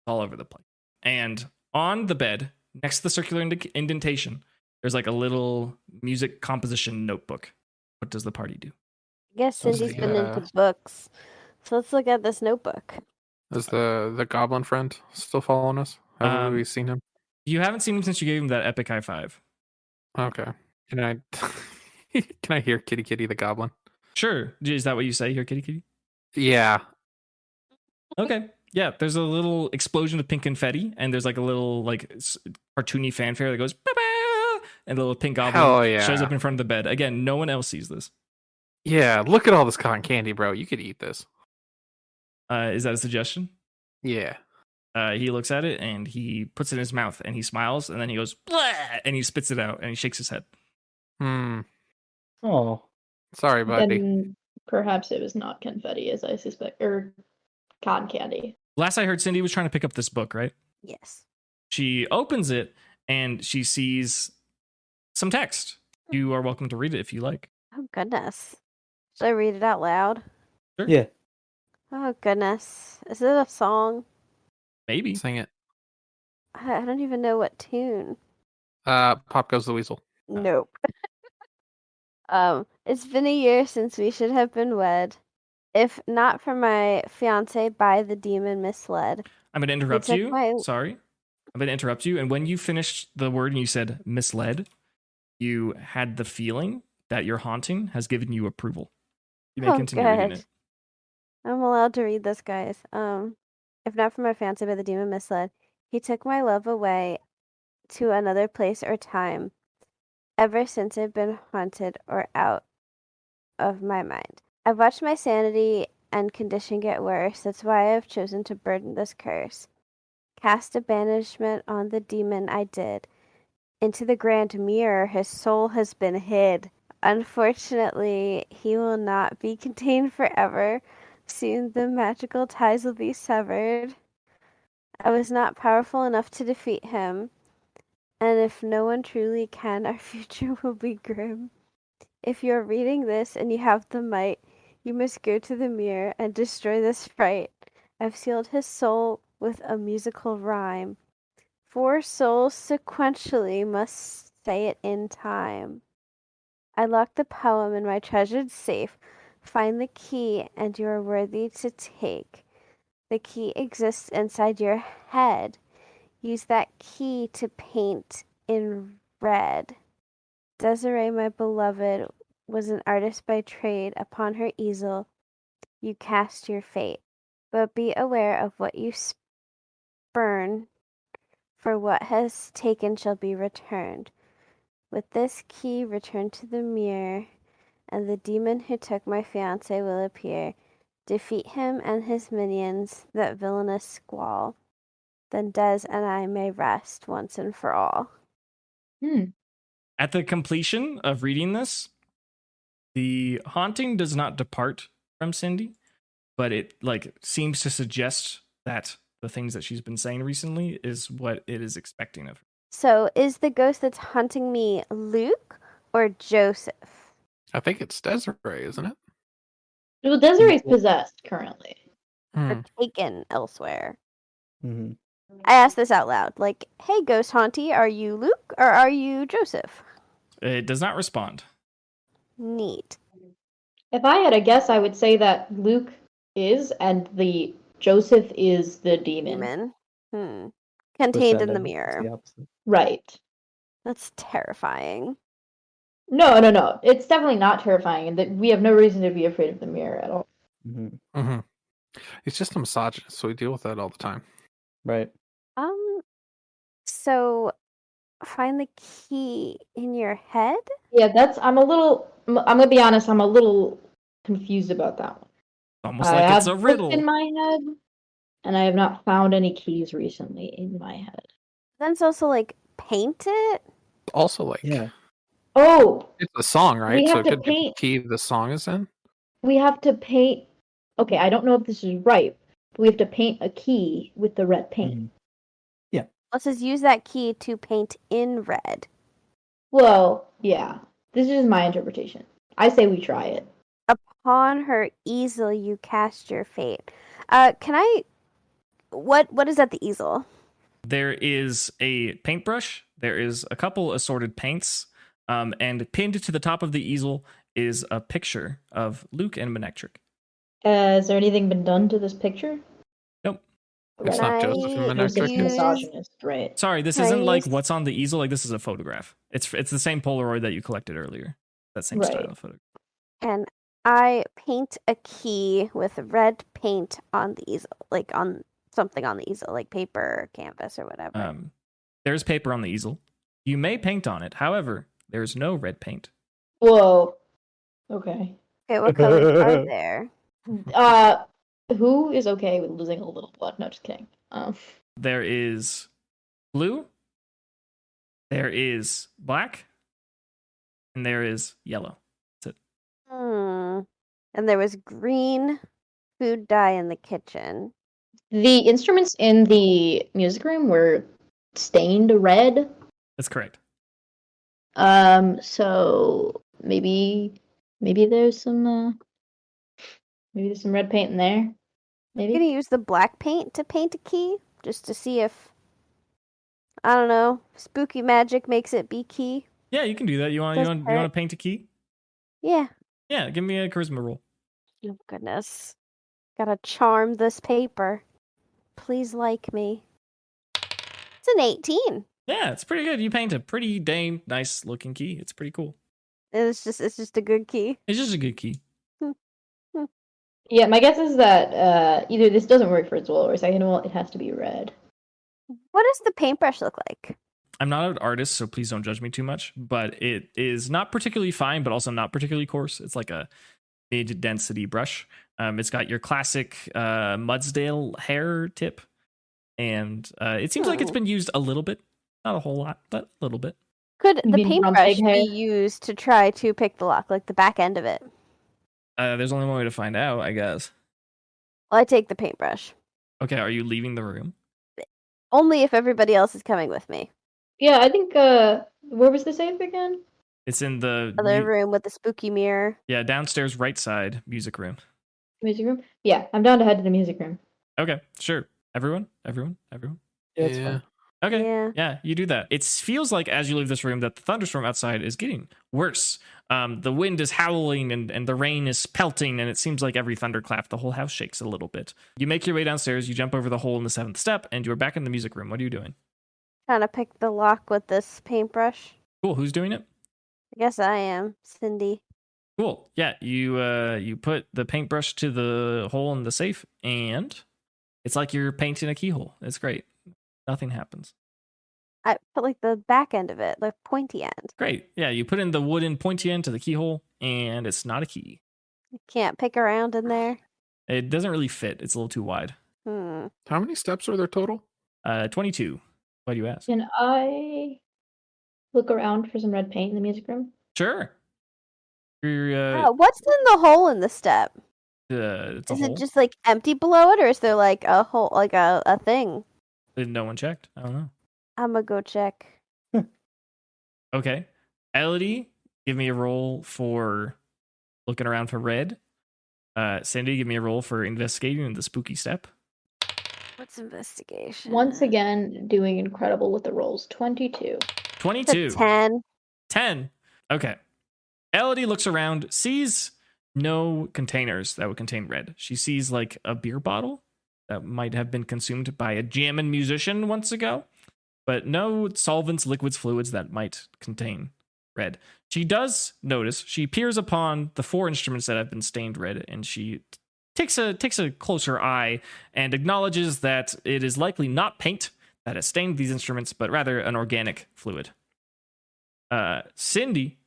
all over the place. And on the bed, next to the circular indentation, there's like a little music composition notebook. What does the party do? I guess Cindy's been into books. So let's look at this notebook. Is the goblin friend still following us? Have we seen him? You haven't seen him since you gave him that epic high five. Okay. Can I can I hear Kitty Kitty the goblin? Sure. Is that what you say here, Kitty Kitty? Yeah. Okay. Yeah, there's a little explosion of pink confetti, and there's like a little like cartoony fanfare that goes, "Ba-ba!" And the little pink goblin shows up in front of the bed. Again, no one else sees this. Yeah, look at all this cotton candy, bro. You could eat this. Is that a suggestion? Yeah. He looks at it, and he puts it in his mouth, and he smiles, and then he goes, "Blah!" And he spits it out, and he shakes his head. Oh. Sorry, buddy. Then perhaps it was not confetti, as I suspect, or cotton candy. Last I heard, Cindy was trying to pick up this book, right? Yes. She opens it, and she sees some text. You are welcome to read it if you like. Oh, goodness. Should I read it out loud? Sure. Yeah. Oh, goodness. Is it a song? Maybe. Sing it. I don't even know what tune. Pop Goes the Weasel. Nope. It's been a year since we should have been wed. If not for my fiance by the demon misled. I'm going to interrupt you. Sorry. I'm going to interrupt you. And when you finished the word and you said misled, you had the feeling that your haunting has given you approval. You may continue reading it. I'm allowed to read this, guys. If not for my fiance by the demon misled, he took my love away to another place or time. Ever since I've been haunted or out of my mind. I've watched my sanity and condition get worse. That's why I've chosen to burden this curse. Cast a banishment on the demon I did. Into the grand mirror his soul has been hid. Unfortunately, he will not be contained forever. Soon the magical ties will be severed. I was not powerful enough to defeat him. And if no one truly can, our future will be grim. If you're reading this and you have the might, you must go to the mirror and destroy this fright. I've sealed his soul with a musical rhyme. 4 souls sequentially must say it in time. I lock the poem in my treasured safe. Find the key and you are worthy to take. The key exists inside your head. Use that key to paint in red. Desiree, my beloved, was an artist by trade. Upon her easel, you cast your fate. But be aware of what you spurn, for what has taken shall be returned. With this key, return to the mirror, and the demon who took my fiancé will appear. Defeat him and his minions, that villainous squall. Then Des and I may rest once and for all. At the completion of reading this, the haunting does not depart from Cindy, but it seems to suggest that the things that she's been saying recently is what it is expecting of her. So is the ghost that's haunting me Luke or Joseph? I think it's Desiree, isn't it? Well, Desiree's possessed currently. Or taken elsewhere? Mm-hmm. I asked this out loud. Like, hey, ghost haunty, are you Luke or are you Joseph? It does not respond. Neat. If I had a guess, I would say that Luke is, and the Joseph is the demon. Contained in the mirror. Right. That's terrifying. No. It's definitely not terrifying, and that we have no reason to be afraid of the mirror at all. Mm-hmm. It's just a misogynist, so we deal with that all the time. Right. So find the key in your head? Yeah, I'm gonna be honest, I'm a little confused about that one. Almost like it's a riddle. In my head, and I have not found any keys recently in my head. Then it's also paint it? Also, Yeah. Oh! it's a song, right? We So have it to could be the paint. key the song is in? we have to paint. Okay, I don't know if this is right, but we have to paint a key with the red paint. Mhm. Let's just use that key to paint in red. Well, yeah. This is my interpretation. I say we try it. Upon her easel, you cast your fate. Can I? What is at the easel? There is a paintbrush. There is a couple assorted paints. And pinned to the top of the easel is a picture of Luke and Manectric. Has there anything been done to this picture? Nope. It's Can not Joseph I and Joseph's Manectric. use- misogynist, right? Sorry, this Can I isn't like use- what's on the easel. Like this is a photograph. It's the same Polaroid that you collected earlier. That same Right. style of photo. Can I paint a key with red paint on the easel, like on something on the easel, like paper or canvas or whatever? There's paper on the easel. You may paint on it. However, there's no red paint. Whoa. Okay. Okay, what colors are there? Who is okay with losing a little blood? No, just kidding. There is blue. There is black. And there is yellow. And there was green food dye in the kitchen. The instruments in the music room were stained red. That's correct. So maybe there's some red paint in there. I'm Maybe. gonna use the black paint to paint a key, just to see if, I don't know, spooky magic makes it be key. Yeah, you can do that. You want Doesn't you want to hurt. paint a key? Yeah. Yeah, give me a charisma roll. Oh goodness. Gotta charm this paper. Please like me. It's an 18. Yeah, it's pretty good. You paint a pretty dang nice looking key. It's pretty cool. It's just a good key. It's just a good key. Yeah, my guess is that either this doesn't work first of all, or second of all, it has to be red. What does the paintbrush look like? I'm not an artist, so please don't judge me too much, but it is not particularly fine, but also not particularly coarse. It's like a mid-density brush. It's got your classic Mudsdale hair tip, and it seems like it's been used a little bit. Not a whole lot, but a little bit. Could You the mean paintbrush rump egg hair? be used to try to pick the lock, like the back end of it? There's only one way to find out, I guess. Well, I take the paintbrush. Okay, are you leaving the room? Only if everybody else is coming with me. Yeah, I think where was the safe again? It's in the Other room with the spooky mirror. yeah, downstairs right side music room. Music room? Yeah, I'm down to head to the music room. Okay, sure. Everyone? Yeah, it's Yeah. fine. Okay. Yeah. You do that. It feels like as you leave this room that the thunderstorm outside is getting worse. The wind is howling and the rain is pelting, and it seems like every thunderclap, the whole house shakes a little bit. You make your way downstairs, you jump over the hole in the 7th step, and you're back in the music room. What are you doing? Trying to pick the lock with this paintbrush. Cool. Who's doing it? I guess I am. Cindy. Cool. Yeah, you put the paintbrush to the hole in the safe, and it's like you're painting a keyhole. It's great. Nothing happens. I put like the back end of it, like pointy end. Great. Yeah, you put in the wooden pointy end to the keyhole, and it's not a key. You can't pick around in there. It doesn't really fit. It's a little too wide. Hmm. How many steps are there total? 22. Why do you ask? Can I look around for some red paint in the music room? Sure. You're, What's in the hole in the step? it's a Is hole. it just like empty below it, or is there like a hole, like a thing? No one checked. I don't know. I'm gonna go check. Okay. Elodie, give me a roll for looking around for red. Cindy, give me a roll for investigating the spooky step. What's investigation? Once again, doing incredible with the rolls. 22. 22. 10. 10. Okay. Elodie looks around, sees no containers that would contain red. She sees like a beer bottle that might have been consumed by a jammin' musician once ago, but no solvents, liquids, fluids that might contain red. She does notice, she peers upon the 4 instruments that have been stained red, and she takes a closer eye and acknowledges that it is likely not paint that has stained these instruments, but rather an organic fluid. Cindy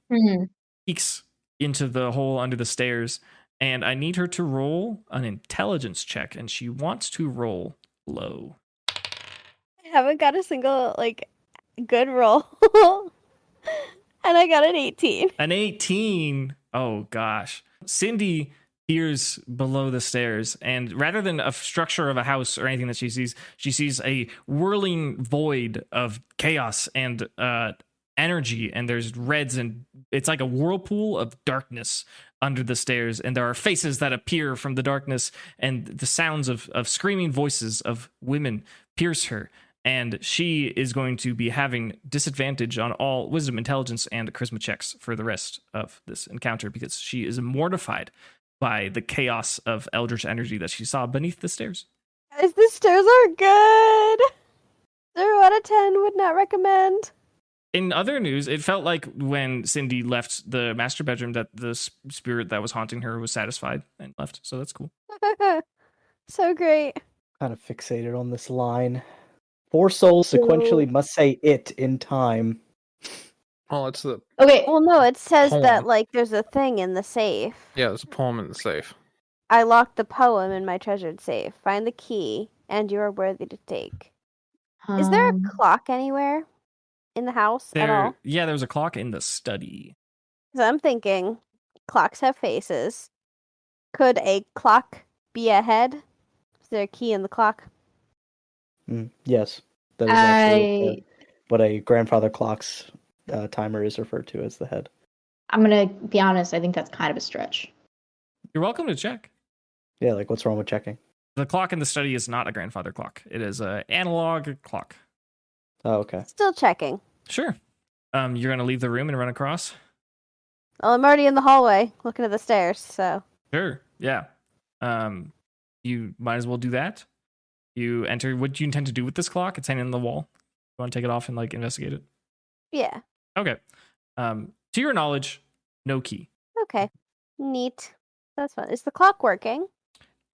peeks into the hole under the stairs, and I need her to roll an intelligence check, and she wants to roll low. I haven't got a single like good roll. And I got an 18. An 18. Oh gosh. Cindy peers below the stairs, and rather than a structure of a house or anything that she sees a whirling void of chaos and energy, and there's reds, and it's like a whirlpool of darkness under the stairs, and there are faces that appear from the darkness, and the sounds of screaming voices of women pierce her, and she is going to be having disadvantage on all wisdom, intelligence, and charisma checks for the rest of this encounter, because she is mortified by the chaos of eldritch energy that she saw beneath the stairs. Guys, the stairs are good. 0 out of 10 would not recommend. In other news, it felt like when Cindy left the master bedroom that the spirit that was haunting her was satisfied and left. So that's cool. So great. Kind of fixated on this line. 4 souls sequentially must say it in time. Oh, it's the Okay. Well, no, it says Poem. that like there's a thing in the safe. yeah. There's a poem in the safe. I locked the poem in my treasured safe. Find the key, and you are worthy to take. Is there a clock anywhere in the house at all? Yeah, there was a clock in the study. Because I'm thinking clocks have faces. Could a clock be a head? Is there a key in the clock? Yes. That is actually what a grandfather clock's timer is referred to as the head. I'm gonna be honest. I think that's kind of a stretch. You're welcome to check. Yeah, like what's wrong with checking? The clock in the study is not a grandfather clock. It is an analog clock. Oh, okay. Still checking. Sure. You're going to leave the room and run across? Well, I'm already in the hallway looking at the stairs, so. Sure. Yeah. You might as well do that. You enter. What do you intend to do with this clock? It's hanging on the wall. You want to take it off and like investigate it? Yeah. Okay. To your knowledge, no key. Okay. Neat. That's fun. Is the clock working?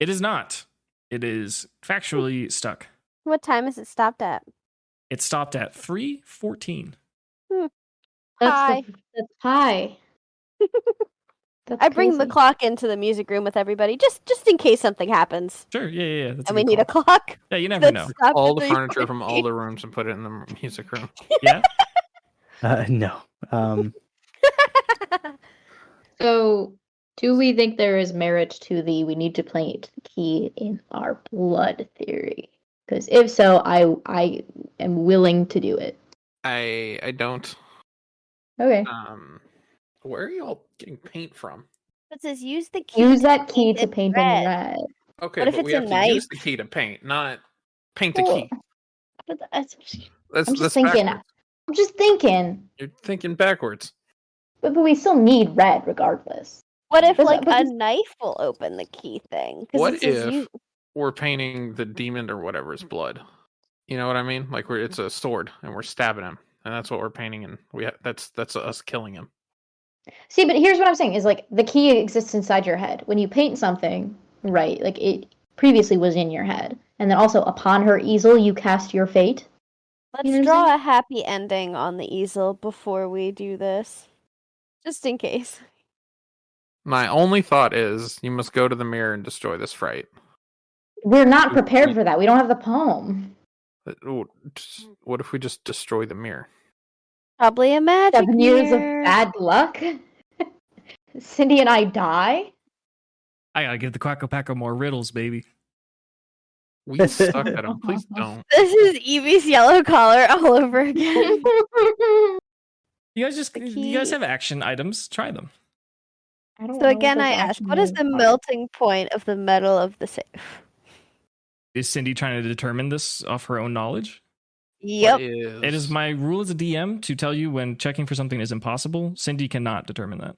It is not. It is factually stuck. What time is it stopped at? It stopped at 3:14. Hi. That's high. I bring the clock into the music room with everybody, just in case something happens. Sure. Yeah. That's And we need a clock. Yeah, you never know. All the furniture from all the rooms and put it in the music room. Yeah. No. So, do we think there is merit to the we need to plant the key in our blood theory? Because if so, I am willing to do it. I don't. Okay. Where are y'all getting paint from? It says use the key. Use that key to paint in red. red. Okay, What if but it's we a have knife? to use the key to paint, not paint the Well, key. But that's, That's I'm just thinking. backwards. I'm just thinking. You're thinking backwards. But we still need red regardless. What if But- like but a this- knife will open the key thing? 'Cause What it says if use- we're painting the demon or whatever's blood? You know what I mean? Like it's a sword and we're stabbing him, and that's what we're painting, and that's us killing him. See, but here's what I'm saying: is like the key exists inside your head. When you paint something, right? Like it previously was in your head, and then also upon her easel, you cast your fate. Let's You know what I'm draw saying? a happy ending on the easel before we do this, just in case. My only thought is you must go to the mirror and destroy this fright. We're not prepared for that. We don't have the poem. What if we just destroy the mirror? Probably a magic 7 years of mirror. bad luck. Cindy and I die. I gotta give the Quacko Packo more riddles, baby. We suck at them. Please don't. This is Evie's yellow collar all over again. You guys The you guys key. have action items. Try them. I don't So know again, what I those ask, action what is the items are. melting point of the metal of the safe? Is Cindy trying to determine this off her own knowledge? Yep. It is my rule as a DM to tell you when checking for something is impossible. Cindy cannot determine that.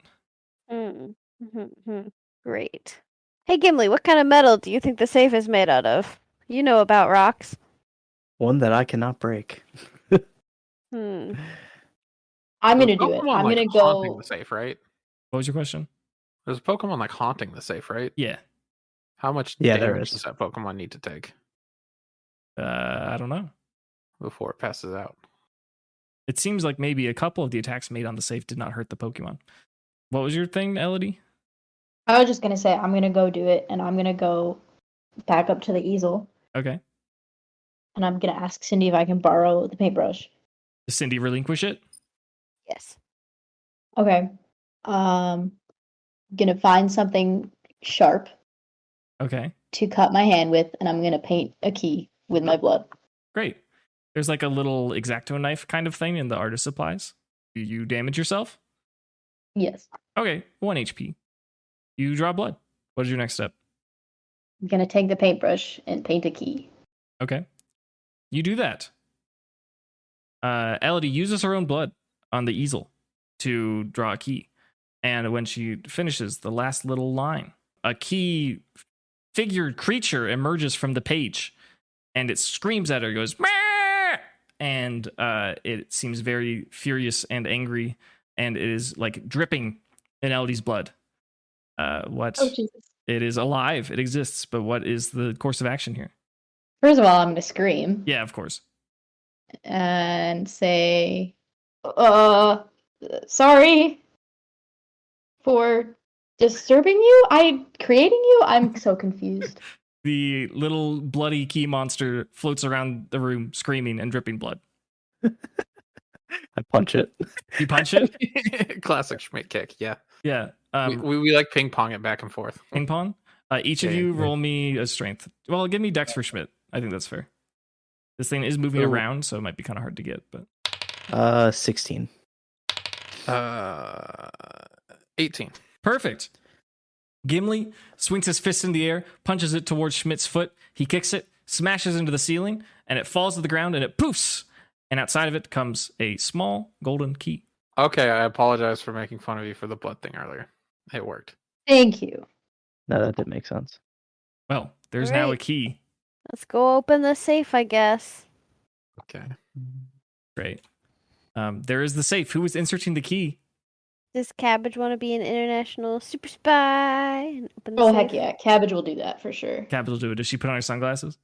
Great. Hey Gimli, what kind of metal do you think the safe is made out of? You know about rocks. One that I cannot break. Hmm. I'm There's gonna a do it. Pokemon, I'm like, gonna haunting go. the safe, right? What was your question? There's a Pokemon like haunting the safe, right? Yeah. How much Yeah, there damage is. does that Pokemon need to take I don't know. before it passes out? It seems like maybe a couple of the attacks made on the safe did not hurt the Pokemon. What was your thing, Elodie? I was just gonna say I'm gonna go do it, and I'm gonna go back up to the easel, Okay. and I'm gonna ask Cindy if I can borrow the paintbrush. Does Cindy relinquish it? Yes. Okay. Gonna find something sharp Okay, to cut my hand with, and I'm gonna paint a key with my blood. great. There's like a little X-Acto knife kind of thing in the artist supplies. Do you damage yourself? Yes. Okay, 1 HP. You draw blood. What is your next step? I'm gonna take the paintbrush and paint a key. Okay. You do that. Elodie uses her own blood on the easel to draw a key. And when she finishes the last little line, a key figured creature emerges from the page and it screams at her, goes, "Meh!" And it seems very furious and angry, and it is like dripping in Elodie's blood. What? Oh, Jesus. It is alive. It exists. But what is the course of action here? First of all, I'm gonna scream Yeah, of course. and say, sorry for disturbing you. Creating you? I'm so confused. The little bloody key monster floats around the room screaming and dripping blood. I punch it. You punch it? Classic Schmidt kick. Yeah. Yeah. We like ping pong it back and forth. Ping pong. Each of Yeah, you yeah. roll me a strength. Well, give me Dex for Schmidt. I think that's fair. This thing is moving Ooh. around, so it might be kind of hard to get. But 16. 18. perfect. Gimli swings his fist in the air, punches it towards Schmidt's foot. He kicks it, smashes into the ceiling, and it falls to the ground and it poofs. And outside of it comes a small golden key. Okay, I apologize for making fun of you for the blood thing earlier. It worked. Thank you. No, that didn't make sense. Well, there's now a Great. key. Let's go open the safe, I guess. Okay. Great. There is the safe. Who is inserting the key? Does Cabbage want to be an international super spy? And open the Oh, safe? heck yeah. Cabbage will do that for sure. Cabbage will do it. Does she put on her sunglasses?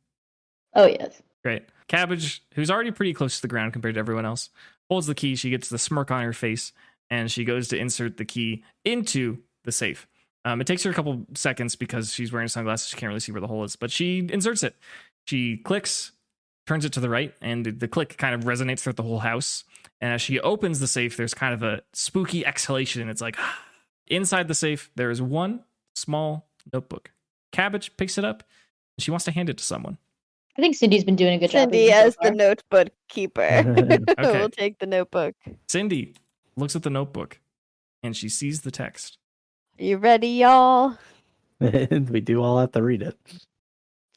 Oh, yes. Great. Cabbage, who's already pretty close to the ground compared to everyone else, holds the key. She gets the smirk on her face, and she goes to insert the key into the safe. It takes her a couple seconds because she's wearing sunglasses. She can't really see where the hole is, but she inserts it. She clicks, turns it to the right, and the click kind of resonates throughout the whole house. And as she opens the safe, there's kind of a spooky exhalation. It's like, inside the safe, there is one small notebook. Cabbage picks it up, and she wants to hand it to someone. I think Cindy's been doing a good job. Cindy so as the far. notebook keeper. Okay. We'll take the notebook. Cindy looks at the notebook, and she sees the text. You ready, y'all? We do all have to read it.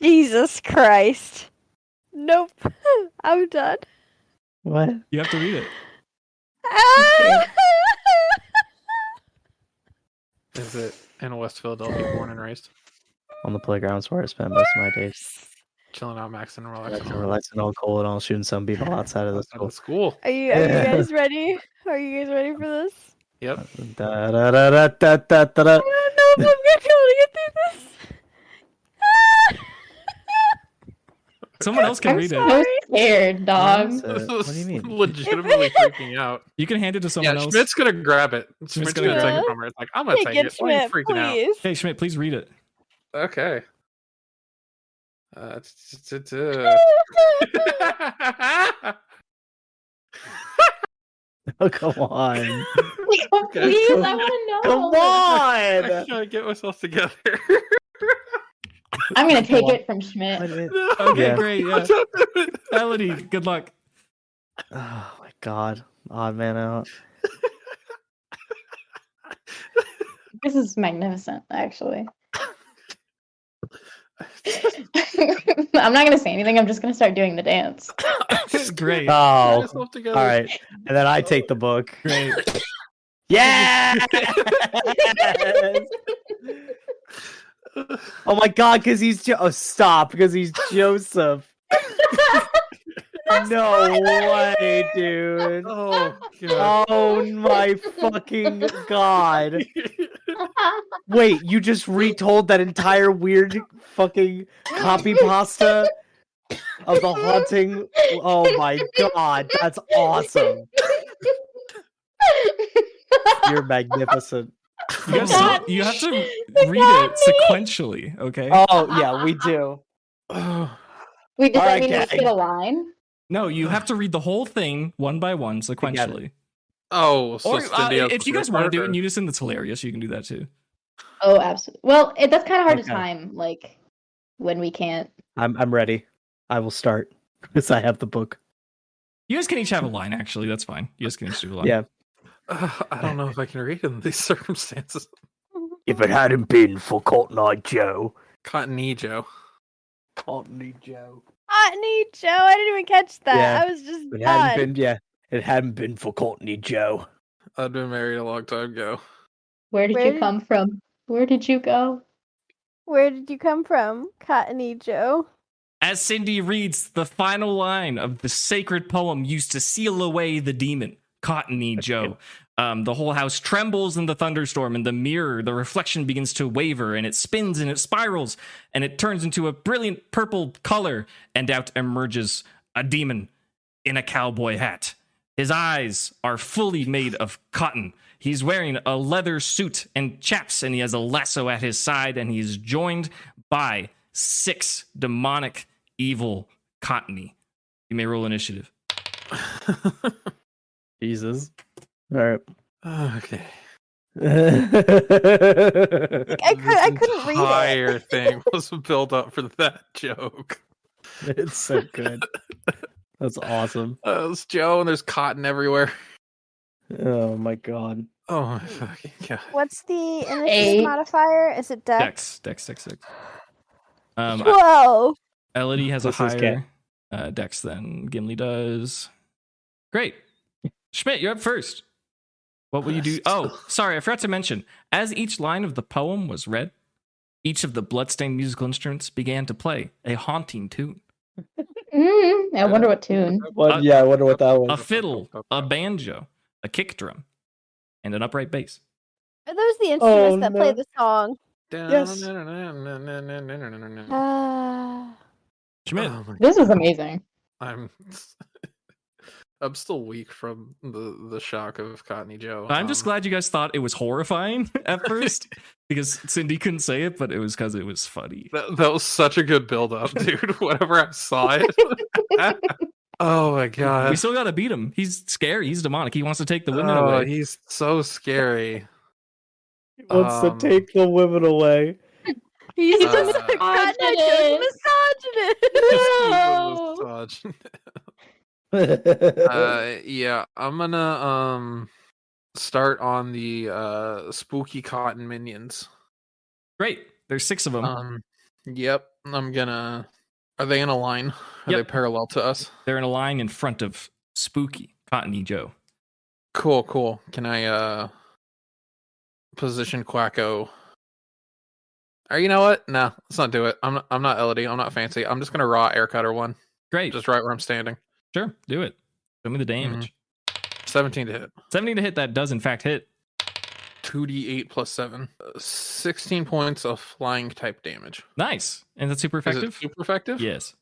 Jesus Christ. Nope. I'm done. What? You have to read it. Is it in West Philadelphia, born and raised? On the playground's where I spend most of my days. Chilling out, maxing, and relaxing. Relaxing all cold and all shooting some people outside of the Out of school. school. Are you guys ready? Are you guys ready for this? Yep. Da, da, da, da, da, da, da, da. I don't know if I'm gonna be able to get through this. Someone else can I'm read so it. scared, dog. What do you mean? Legitimately freaking out. You can hand it to someone Yeah, else. Schmidt's gonna grab it. Schmidt's gonna gonna take grab it it. from her. It's like, I'm gonna Take take it, it. Why are you Schmidt, freaking out? please. Hey, Schmidt, please read it. Okay. Oh, come on. Please, I want to know. Come I'm on. trying to get myself together. I'm gonna take Come on. it from Schmidt. Okay, Yeah. great. Yeah. Elodie, good luck. Oh my god. Odd man out. This is magnificent, actually. I'm not gonna say anything. I'm just gonna start doing the dance. Great. Get Oh. yourself together. All right. And then I take the book. Great. Yeah. Oh my god, because he's stop, because he's Joseph. No way, dude. Oh god. Oh my fucking god. Wait, you just retold that entire weird fucking copy pasta of the haunting? Oh my god, that's awesome. You're magnificent. You have, God. you have to They read got it me. sequentially, okay? Oh yeah, we do. Wait, does that Alright, mean we gang. get a line? No, you have to read the whole thing one by one sequentially. Oh, so Or Cindy has if the you guys first want to do it part, in or- unison, that's hilarious. You can do that too. Oh, absolutely. Well, that's kind of hard to Okay. time, like when we can't. I'm ready. I will start because I have the book. You guys can each have a line, actually. That's fine. You guys can each do a line. Yeah. I don't know if I can read in these circumstances. If it hadn't been for Cotton Eye Joe. Cottony Joe. Cotton Eye Joe. Cottony Joe, I didn't even catch that. Yeah, I was just It done. hadn't been, it hadn't been for Cotton Eye Joe. I'd been married a long time ago. Where did Where you did- come from? Where did you go? Where did you come from, Cottony Joe? As Cindy reads the final line of the sacred poem used to seal away the demon, Cottony Joe, the whole house trembles in the thunderstorm, and the mirror, the reflection begins to waver, and it spins and it spirals, and it turns into a brilliant purple color, and out emerges a demon in a cowboy hat. His eyes are fully made of cotton. He's wearing a leather suit and chaps, and he has a lasso at his side, and he's joined by 6 demonic, evil Cottony. You may roll initiative. Jesus. All right. Okay. I couldn't read it. Entire thing was built up for that joke. It's so good. That's awesome. It's Joe, and there's cotton everywhere. Oh my god. Oh my fucking god. What's the initiative 8. modifier? Is it Dex? Dex. Whoa! Elodie has a This is higher Dex than Gimli does. Great. Schmidt, you're up first. What will you do? Oh, sorry, I forgot to mention. As each line of the poem was read, each of the bloodstained musical instruments began to play a haunting tune. I wonder what tune. Yeah, I wonder what that A was. fiddle, a banjo, a kick drum, and an upright bass. Are those the instruments that play no. the song? Yes. Schmidt. Oh my- This is amazing. I'm still weak from the shock of Cottony Joe. I'm just glad you guys thought it was horrifying at first because Cindy couldn't say it, but it was because it was funny. that was such a good build up, dude. Whenever I saw it. Oh my god. We still gotta beat him. He's scary. He's demonic. He wants to take the women Oh, away. he's so scary. He wants to take the women away. He's Uh, just Cottony Joe's misogynist. Yeah, I'm gonna start on the spooky cotton minions. Great. There's 6 of them. Yep, I'm gonna. Are they in a line? Are Yep. they parallel to us? They're in a line in front of Spooky Cottony Joe. Cool. Can I position Quacko? Or you know what? No, let's not do it. I'm not Elodie. I'm not fancy. I'm just gonna raw air cutter one, Great. just right where I'm standing. Sure. Do it. Show me the damage. 17 to hit. 17 to hit. That does in fact hit. 2d8 plus 7. 16 points of flying type damage. Nice. And that's super Is it effective? super effective? Yes.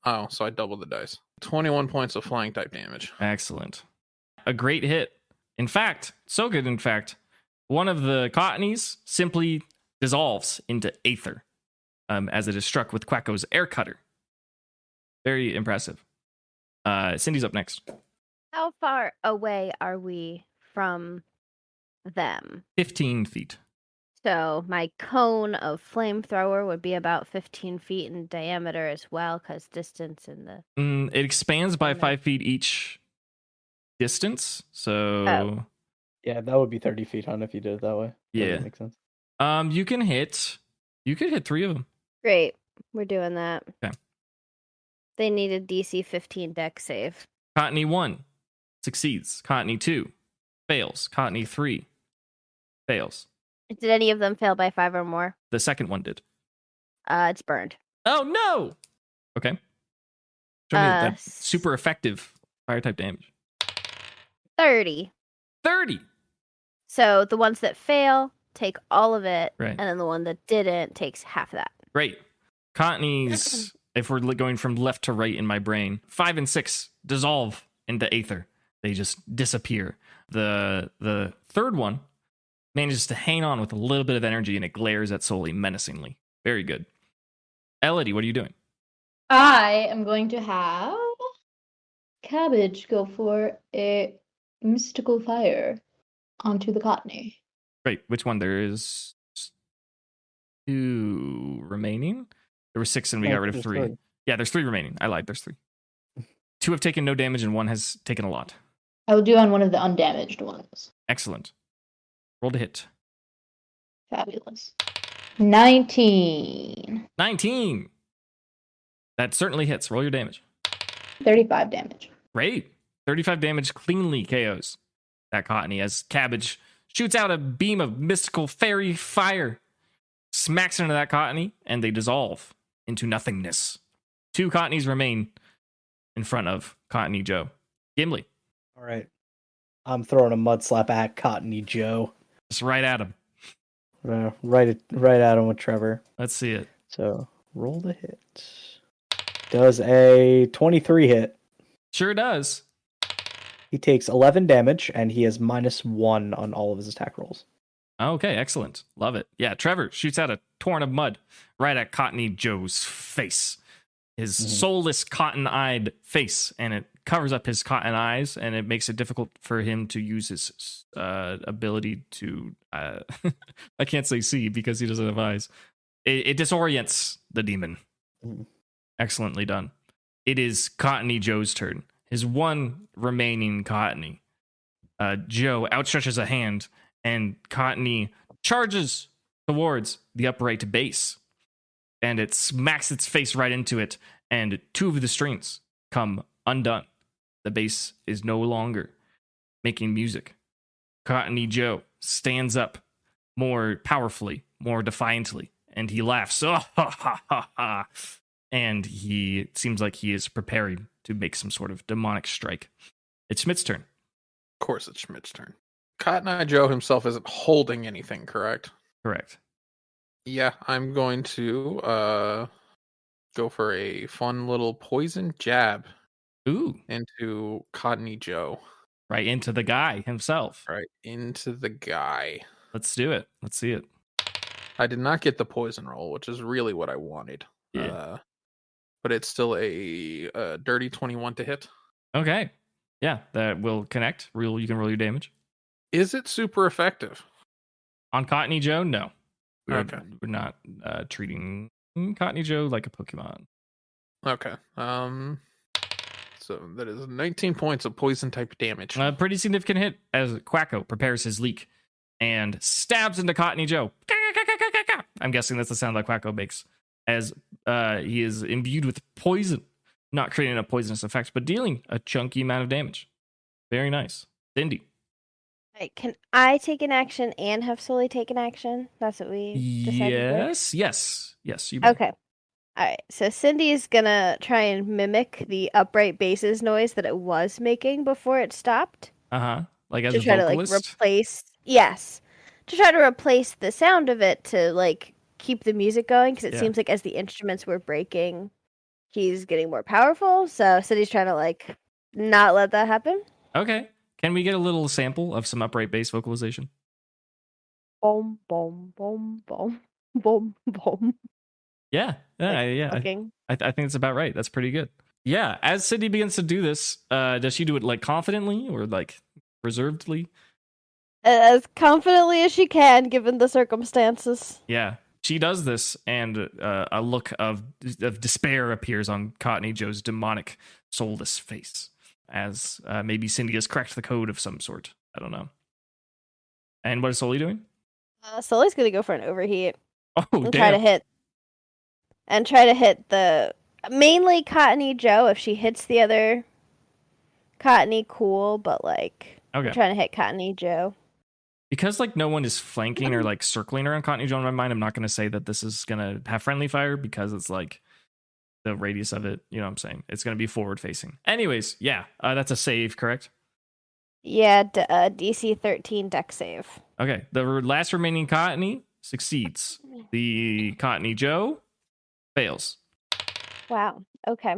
Oh, so I doubled the dice. 21 points of flying type damage. Excellent. A great hit. In fact, so good, in fact, one of the Cottonies simply dissolves into aether as it is struck with Quacko's air cutter. Very impressive. Cindy's up next. How far away are we from them? 15 feet. So my cone of flamethrower would be about 15 feet in diameter as well, because distance in the... It expands by No. 5 feet each distance. So, Oh. Yeah, that would be 30 feet, hon, if you did it that way. Yeah. That makes sense. you could hit 3 of them. Great, we're doing that. Okay. They need a DC 15 deck save. Cottony 1 succeeds. Cottony 2 fails. Cottony 3 fails. Did any of them fail by 5 or more? The second one did. It's burned. Oh no! Okay. Show me that s- super effective fire type damage. 30. 30! So the ones that fail take all of it, Right. and then the one that didn't takes half of that. Great. Cottony's, if we're going from left to right in my brain, 5 and 6 dissolve into aether. They just disappear. The third one manages to hang on with a little bit of energy, and it glares at Sully menacingly. Very good. Elodie, what are you doing? I am going to have Cabbage go for a mystical fire onto the Cottony. Great. Which one? There is 2 remaining. There were 6 and we got rid of 3. Yeah, there's 3 remaining. I lied. There's 3. 2 have taken no damage and 1 has taken a lot. I will do on one of the undamaged ones. Excellent. Roll to hit. Fabulous. 19. 19. That certainly hits. Roll your damage. 35 damage. Great. 35 damage cleanly KOs that Cottony as Cabbage shoots out a beam of mystical fairy fire, smacks into that Cottony, and they dissolve into nothingness. 2 Cottonies remain in front of Cottony Joe. Gimli. All right. I'm throwing a mud slap at Cottony Joe. Just right at him. Right at him with Trevor. Let's see it. So roll the hit. Does a 23 hit. Sure does. He takes 11 damage, and he has -1 on all of his attack rolls. Okay, excellent. Love it. Yeah, Trevor shoots out a torrent of mud right at Cottony Joe's face. His soulless, cotton-eyed face, and it covers up his cotton eyes, and it makes it difficult for him to use his ability to... I can't say see because he doesn't have eyes. It disorients the demon. Excellently done. It is Cottony Joe's turn. His one remaining Cottony. Joe outstretches a hand, and Cottony charges towards the upright base. And it smacks its face right into it, and 2 of the strings come undone. The bass is no longer making music. Cottony Joe stands up more powerfully, more defiantly, and he laughs. Oh, ha, ha, ha, ha. And he seems like he is preparing to make some sort of demonic strike. It's Schmidt's turn. Of course, it's Schmidt's turn. Cotton Eye Joe himself isn't holding anything, correct? Correct. Yeah, I'm going to go for a fun little poison jab Ooh. into Cottony Joe. Right into the guy himself. Right into the guy. Let's do it. Let's see it. I did not get the poison roll, which is really what I wanted. Yeah. But it's still a dirty 21 to hit. Okay. Yeah, that will connect. You can roll your damage. Is it super effective? On Cottony Joe, no. Okay. We're not treating Cottony Joe like a Pokemon. Okay. So that is 19 points of poison type damage. A pretty significant hit as Quacko prepares his leak and stabs into Cottony Joe. I'm guessing that's the sound that Quacko makes as he is imbued with poison, not creating a poisonous effect, but dealing a chunky amount of damage. Very nice. Cindy. Right, can I take an action and have Sully take an action? That's what we decided. Yes. You may. Okay. All right. So Cindy is gonna try and mimic the upright basses noise that it was making before it stopped. Like as to a try vocalist? to replace. Yes. To try to replace the sound of it to keep the music going, because it seems like as the instruments were breaking, he's getting more powerful. So Cindy's trying to not let that happen. Okay. Can we get a little sample of some upright bass vocalization? Boom, boom, boom, boom, boom, boom. Yeah. I think it's about right. That's pretty good. Yeah. As Cindy begins to do this, does she do it confidently or reservedly? As confidently as she can, given the circumstances. Yeah. She does this, and a look of despair appears on Cottony Joe's demonic, soulless face. As maybe Cindy has cracked the code of some sort. I don't know. And what is Sully doing? Sully's gonna go for an overheat. Oh, and damn. try to hit the mainly Cottony Joe. If she hits the other Cottony, cool. But okay. I'm trying to hit Cottony Joe. Because no one is flanking or circling around Cottony Joe in my mind, I'm not gonna say that this is gonna have friendly fire because it's the radius of it, you know what I'm saying? It's going to be forward facing. Anyways, yeah, that's a save, correct? Yeah, DC 13 deck save. Okay, the last remaining Cottony succeeds. The Cottony Joe fails. Wow, okay.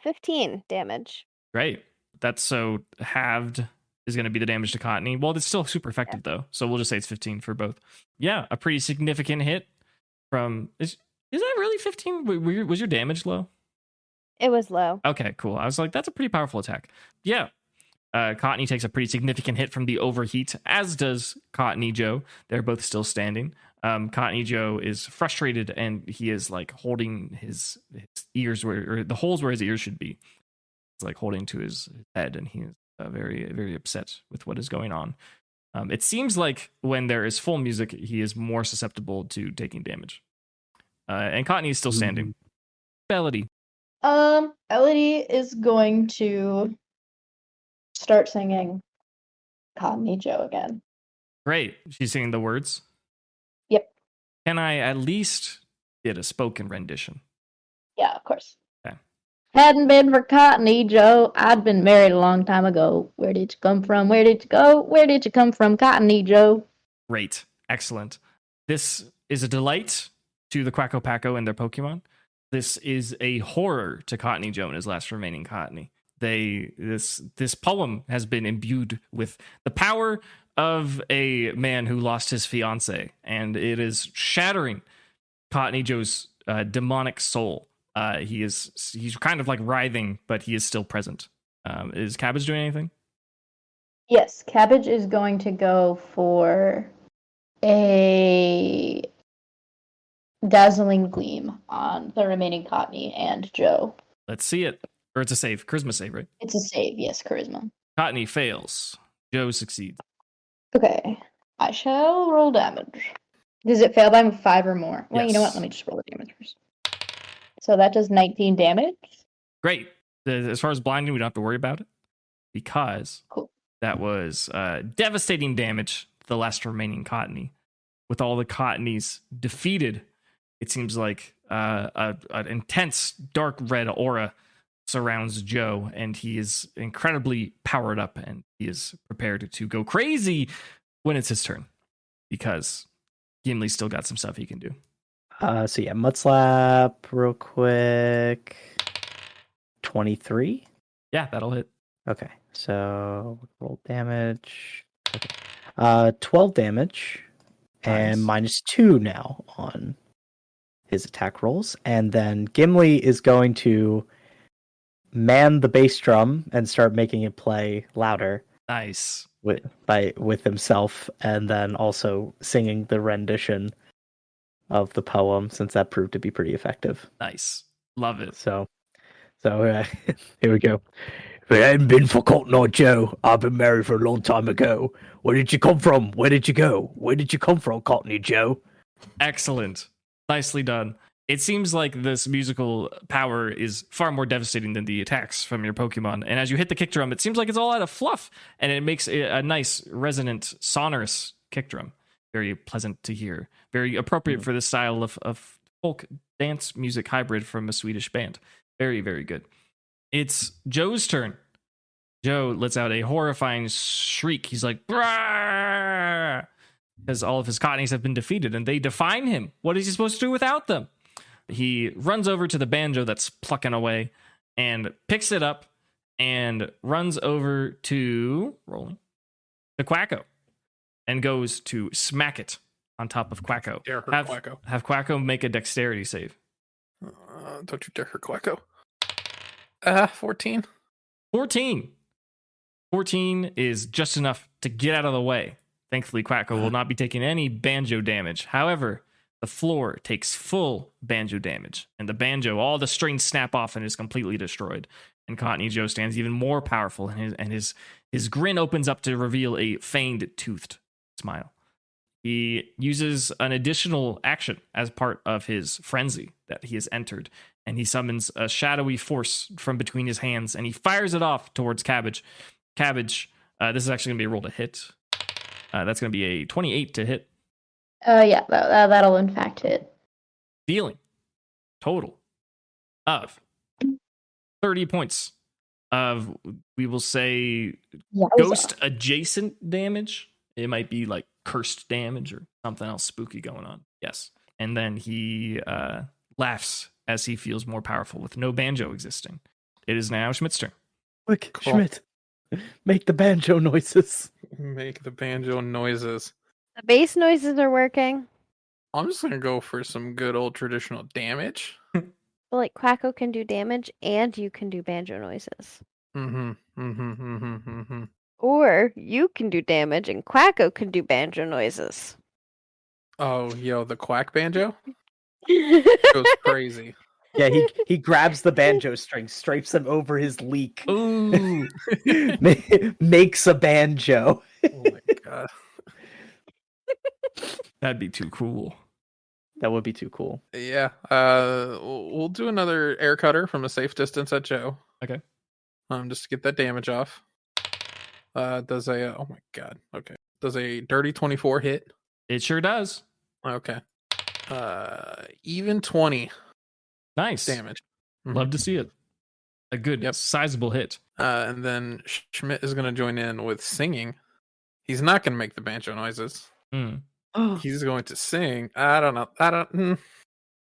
15 damage. Great. That's so halved is going to be the damage to Cottony. Well, it's still super effective though, so we'll just say it's 15 for both. Yeah, a pretty significant hit from... Is that really 15? Was your damage low? It was low. Okay, cool. I was like, that's a pretty powerful attack. Yeah. Cottony takes a pretty significant hit from the overheat, as does Cottony Joe. They're both still standing. Cottony Joe is frustrated, and he is like holding his ears or the holes where his ears should be. It's like holding to his head, and he is very, very upset with what is going on. It seems like when there is full music, he is more susceptible to taking damage. And Cottony is still standing. Elodie. Elodie is going to start singing Cottony Joe again. Great. She's singing the words? Yep. Can I at least get a spoken rendition? Yeah, of course. Okay. Hadn't been for Cottony Joe, I'd been married a long time ago. Where did you come from? Where did you go? Where did you come from, Cottony Joe? Great. Excellent. This is a delight to the Quacko Packo and their Pokemon. This is a horror to Cottony Joe and his last remaining Cottony. This poem has been imbued with the power of a man who lost his fiance, and it is shattering Cottony Joe's demonic soul. He's kind of like writhing, but he is still present. Is Cabbage doing anything? Yes, Cabbage is going to go for a dazzling gleam on the remaining Cottony and Joe. Let's see it. Or it's a save. Charisma save, right? It's a save, yes, charisma. Cottony fails. Joe succeeds. Okay, I shall roll damage. Does it fail by 5 or more? Well, you know Yes. what? Let me just roll the damage first. So that does 19 damage. Great. As far as blinding, we don't have to worry about it because Cool. that was devastating damage to the last remaining Cottony. With all the Cottonies defeated, it seems like an intense dark red aura surrounds Joe, and he is incredibly powered up, and he is prepared to go crazy when it's his turn because Gimli's still got some stuff he can do. So yeah, Mudslap real quick. 23. Yeah, that'll hit. Okay, so roll damage. Okay. 12 damage and Nice. -2 now on his attack rolls, and then Gimli is going to man the bass drum and start making it play louder Nice. with himself, and then also singing the rendition of the poem, since that proved to be pretty effective. Nice. Love it. So here we go. If it hadn't been for Cottony Joe, I've been married for a long time ago. Where did you come from? Where did you go? Where did you come from, Cottony Joe? Excellent. Nicely done. It seems like this musical power is far more devastating than the attacks from your Pokemon. And as you hit the kick drum, it seems like it's all out of fluff, and it makes a nice, resonant, sonorous kick drum. Very pleasant to hear. Very appropriate for this style of folk dance music hybrid from a Swedish band. Very, very good. It's Joe's turn. Joe lets out a horrifying shriek. He's like, "Brrr!" Because all of his Cottonies have been defeated, and they define him. What is he supposed to do without them? He runs over to the banjo that's plucking away and picks it up and runs over to the Quacko and goes to smack it on top of Quacko. Dare her, Have Quacko. have Quacko make a dexterity save. Don't you dare her, Quacko. 14. 14. 14 is just enough to get out of the way. Thankfully, Quacko will not be taking any banjo damage. However, the floor takes full banjo damage, and the banjo, all the strings snap off and is completely destroyed. And Cottony Joe stands even more powerful, and his grin opens up to reveal a feigned toothed smile. He uses an additional action as part of his frenzy that he has entered, and he summons a shadowy force from between his hands, and he fires it off towards Cabbage. Cabbage, this is actually going to be a roll to hit. That's going to be a 28 to hit. Yeah, that'll in fact hit. Dealing total of 30 points of, we will say, Yowza. ghost adjacent damage. It might be like cursed damage or something else spooky going on. Yes. And then he laughs as he feels more powerful with no banjo existing. It is now Schmidt's turn. Look, Cool. Schmidt, make the banjo noises. Make the banjo noises. The bass noises are working. I'm just gonna go for some good old traditional damage. But like Quacko can do damage and you can do banjo noises. Mm-hmm. Or you can do damage and Quacko can do banjo noises. Oh, yo, the quack banjo goes crazy. Yeah, he grabs the banjo string, stripes them over his leek, Ooh. makes a banjo. Oh my god. That'd be too cool. That would be too cool. Yeah. We'll do another air cutter from a safe distance at Joe. Okay. Just to get that damage off. Does a oh my god. Okay. Does a dirty 24 hit? It sure does. Okay. Even 20 Nice. damage. Love to see it. A good, sizable hit. And then Schmidt is going to join in with singing. He's not going to make the banjo noises. Mm. He's going to sing. I don't know.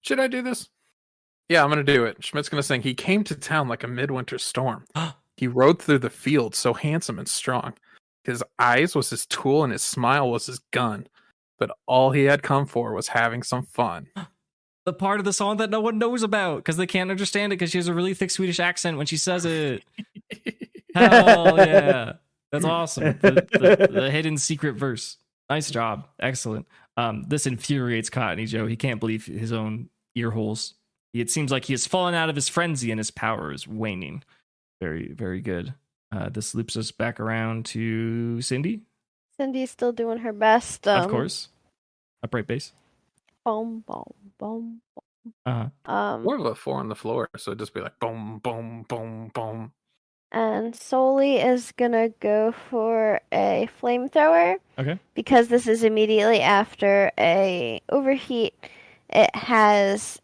Should I do this? Yeah, I'm going to do it. Schmidt's going to sing. He came to town like a midwinter storm. He rode through the field so handsome and strong. His eyes was his tool and his smile was his gun. But all he had come for was having some fun. The part of the song that no one knows about because they can't understand it because she has a really thick Swedish accent when she says it. Hell yeah. That's awesome. The hidden secret verse. Nice job. Excellent. This infuriates Cottony Joe. He can't believe his own ear holes. It seems like he has fallen out of his frenzy and his power is waning. Very, very good. This loops us back around to Cindy. Cindy's still doing her best. Of course. Upright bass. Boom, boom, boom, boom. More of a 4 on the floor, so it'd just be like boom, boom, boom, boom. And Soli is gonna go for a flamethrower. Okay. Because this is immediately after a overheat. It has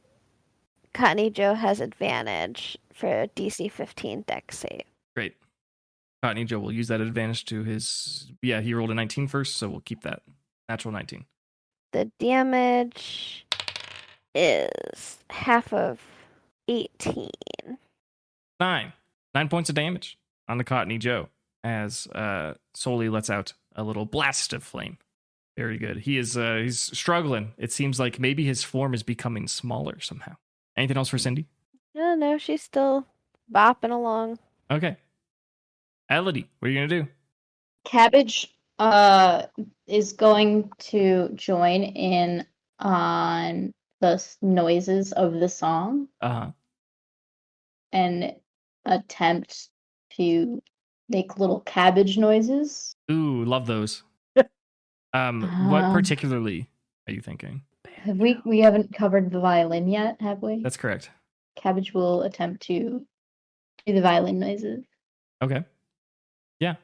Cottony Joe has advantage for a DC 15 dex save. Great. Cottony Joe will use that advantage to his. Yeah, he rolled a 19 first, so we'll keep that. Natural 19. The damage is half of 18. 9 points of damage on the Cottony Joe as Soli lets out a little blast of flame. Very good. He's struggling. It seems like maybe his form is becoming smaller somehow. Anything else for Cindy? No, she's still bopping along. Okay. Elodie, what are you gonna do? Cabbage is going to join in on the noises of the song and attempt to make little cabbage noises. Ooh, love those. What particularly are you thinking? Have we haven't covered the violin yet, have we? That's correct. Cabbage will attempt to do the violin noises. Okay. Yeah.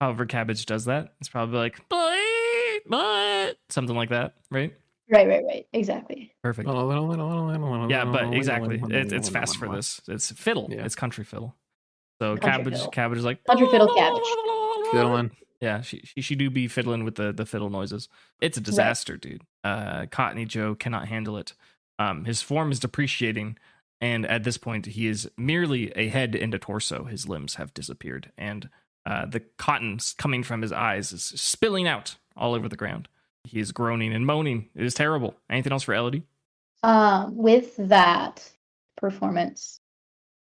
However Cabbage does that, it's probably like but something like that, right? Right. Exactly. Perfect. Yeah, but exactly. It's fast for this. It's fiddle. Yeah. It's country fiddle. So Country Cabbage is like country fiddle cabbage. Fiddling. Yeah, she do be fiddling with the fiddle noises. It's a disaster, dude. Cottony Joe cannot handle it. His form is depreciating, and at this point, he is merely a head and a torso. His limbs have disappeared, and the cotton coming from his eyes is spilling out all over the ground. He is groaning and moaning. It is terrible. Anything else for Elodie? With that performance,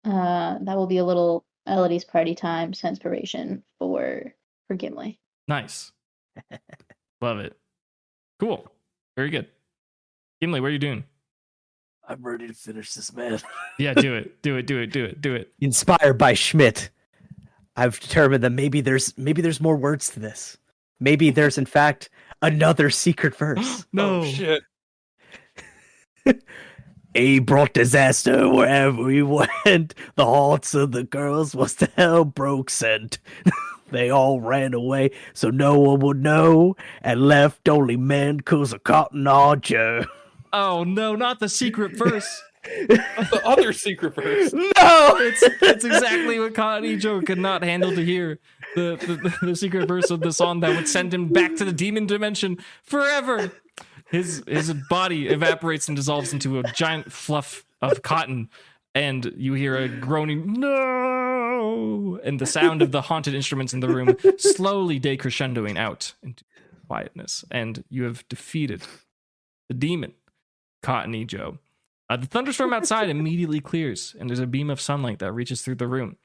that will be a little Elodie's party time inspiration for Gimli. Nice. Love it. Cool. Very good. Gimli, what are you doing? I'm ready to finish this, man. Yeah, do it. Inspired by Schmidt, I've determined that maybe there's more words to this. Maybe there's in fact another secret verse. No. Oh, shit. He brought disaster wherever he went. The hearts of the girls was the hell broke scent. They all ran away so no one would know, and left only men 'cause of Cotton Eye Joe. Oh no, not the secret verse. The other secret verse. No, It's exactly what Cottony Joe could not handle to hear. The secret verse of the song that would send him back to the demon dimension forever. His body evaporates and dissolves into a giant fluff of cotton, and you hear a groaning no, and the sound of the haunted instruments in the room slowly decrescendoing out into quietness, and you have defeated the demon, Cottony Joe. The thunderstorm outside immediately clears, and there's a beam of sunlight that reaches through the room.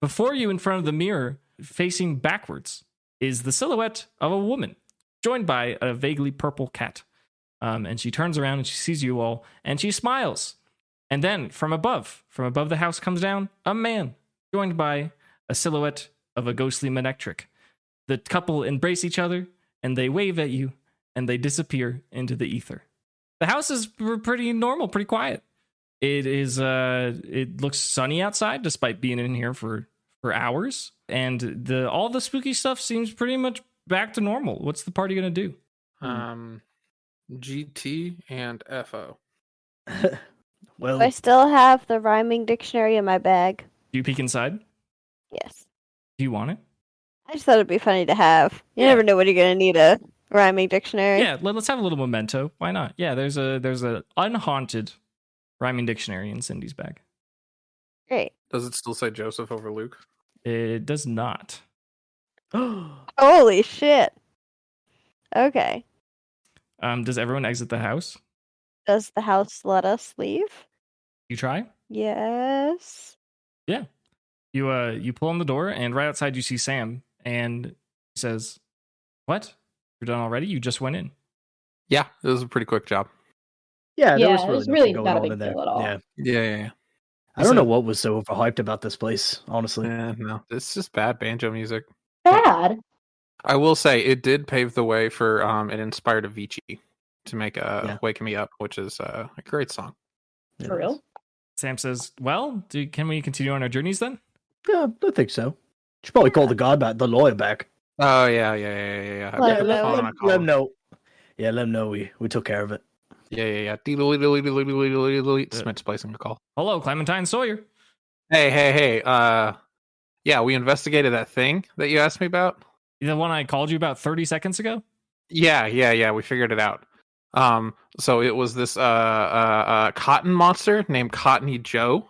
Before you, in front of the mirror, facing backwards, is the silhouette of a woman, joined by a vaguely purple cat. And she turns around and she sees you all, and she smiles. And then from above the house comes down a man, joined by a silhouette of a ghostly Manectric. The couple embrace each other, and they wave at you, and they disappear into the ether. The house is pretty normal, pretty quiet. It looks sunny outside, despite being in here for hours. And all the spooky stuff seems pretty much back to normal. What's the party gonna do? GT and FO. Well, I still have the rhyming dictionary in my bag. Do you peek inside? Yes. Do you want it? I just thought it'd be funny to have. You never know when you're gonna need a rhyming dictionary. Yeah, let's have a little memento. Why not? Yeah, there's a unhaunted rhyming dictionary in Cindy's bag. Great. Does it still say Joseph over Luke? It does not. Holy shit. Okay. Does everyone exit the house? Does the house let us leave? You try? Yes. Yeah. You pull on the door, and right outside you see Sam, and he says, "What? You're done already? You just went in." Yeah, it was a pretty quick job. yeah, there Yeah, was it really, was nothing really going not a on big in there. deal at all. Yeah, Yeah. I don't know what was so overhyped about this place, honestly. No, it's just bad banjo music. Bad. I will say it did pave the way for it inspired Avicii to make "Wake Me Up," which is a great song. For real? Sam says, "Well, can we continue on our journeys then?" Yeah, I think so. Should probably call the lawyer back. Oh yeah. I Let picked him up the know. phone and I Let called him him. know. Yeah, let him know we took care of it. Yeah. Smith's placing the call. Hello, Clementine Sawyer. Hey. Yeah, we investigated that thing that you asked me about. The one I called you about 30 seconds ago? Yeah. We figured it out. So it was this cotton monster named Cottony Joe.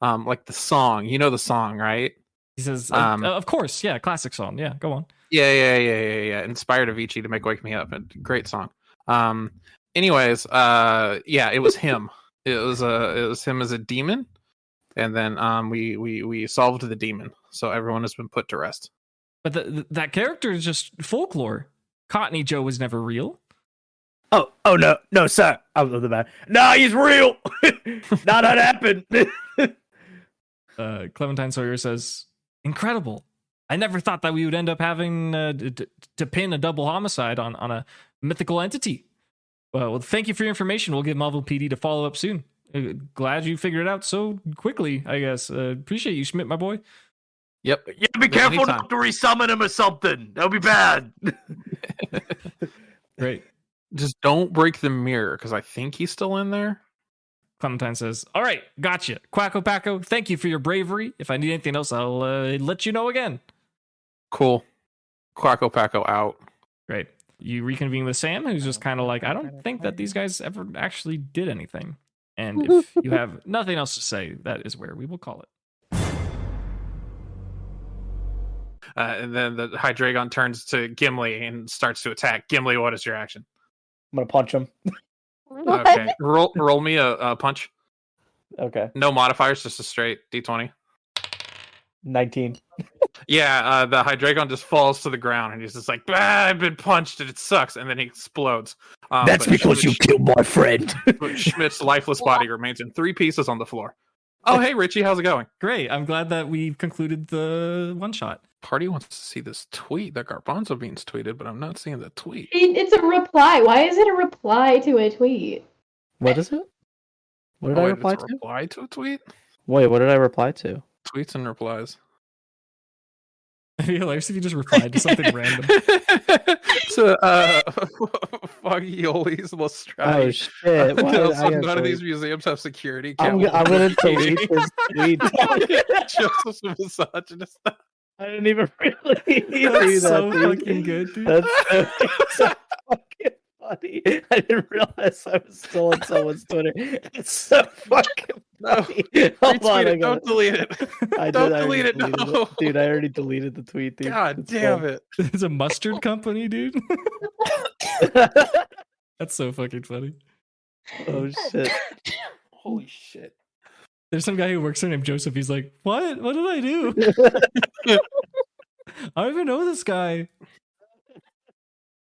Like the song, you know the song, right? He says, of course, yeah, classic song. Yeah, go on. Yeah. Inspired Avicii to make "Wake Me Up." Great song. Anyways, yeah, it was him. It was him as a demon, and then we solved the demon, so everyone has been put to rest. But that character is just folklore. Cottony Joe was never real. Oh no, sir. I was the man. No, he's real. Not that happened. Clementine Sawyer says, "Incredible. I never thought that we would end up having to pin a double homicide on a mythical entity. Well, thank you for your information. We'll get Marvel PD to follow up soon. Glad you figured it out so quickly, I guess. Appreciate you, Schmidt, my boy." Yep. Yeah, be careful not to resummon him or something. That'll be bad. Great. Just don't break the mirror, because I think he's still in there. Clementine says, "All right, gotcha. Quacko Packo, thank you for your bravery. If I need anything else, I'll let you know again." Cool. Quacko Packo out. Great. You reconvene with Sam, who's just kind of like, "I don't think that these guys ever actually did anything. And if you have nothing else to say, that is where we will call it." And then the Hydreigon turns to Gimli and starts to attack. Gimli, what is your action? I'm gonna punch him. What? Okay. Roll me a punch. Okay. No modifiers, just a straight D20. 19. Yeah, the Hydreigon just falls to the ground and he's just like, I've been punched and it sucks. And then he explodes. That's but because you killed my friend. but Schmidt's lifeless body remains in 3 pieces on the floor. Oh, hey, Richie, how's it going? Great. I'm glad that we concluded the one shot. Party wants to see this tweet that Garbanzo Beans tweeted, but I'm not seeing the tweet. It's a reply. Why is it a reply to a tweet? What is it? What did I wait, reply it's a to? reply to a tweet? Wait, what did I reply to? Tweets and replies. It'd be hilarious if you just replied to something random. So, Foggy-Oli's will strike. Oh shit! Why did Also, I none of reply? these museums have security. I'm gonna delete his tweet. Joseph's a misogynist. I didn't even really do That's that. so dude. fucking good, dude. That's so fucking funny. I didn't realize I was still on someone's Twitter. It's so fucking funny. Hold Retweet on, it. Don't delete it. Don't delete it. No. Dude, I already deleted the tweet. Dude. God It's damn fine. it. It's a mustard company, dude. That's so fucking funny. Oh shit. Holy shit. There's some guy who works there named Joseph. He's like, what? What did I do? I don't even know this guy.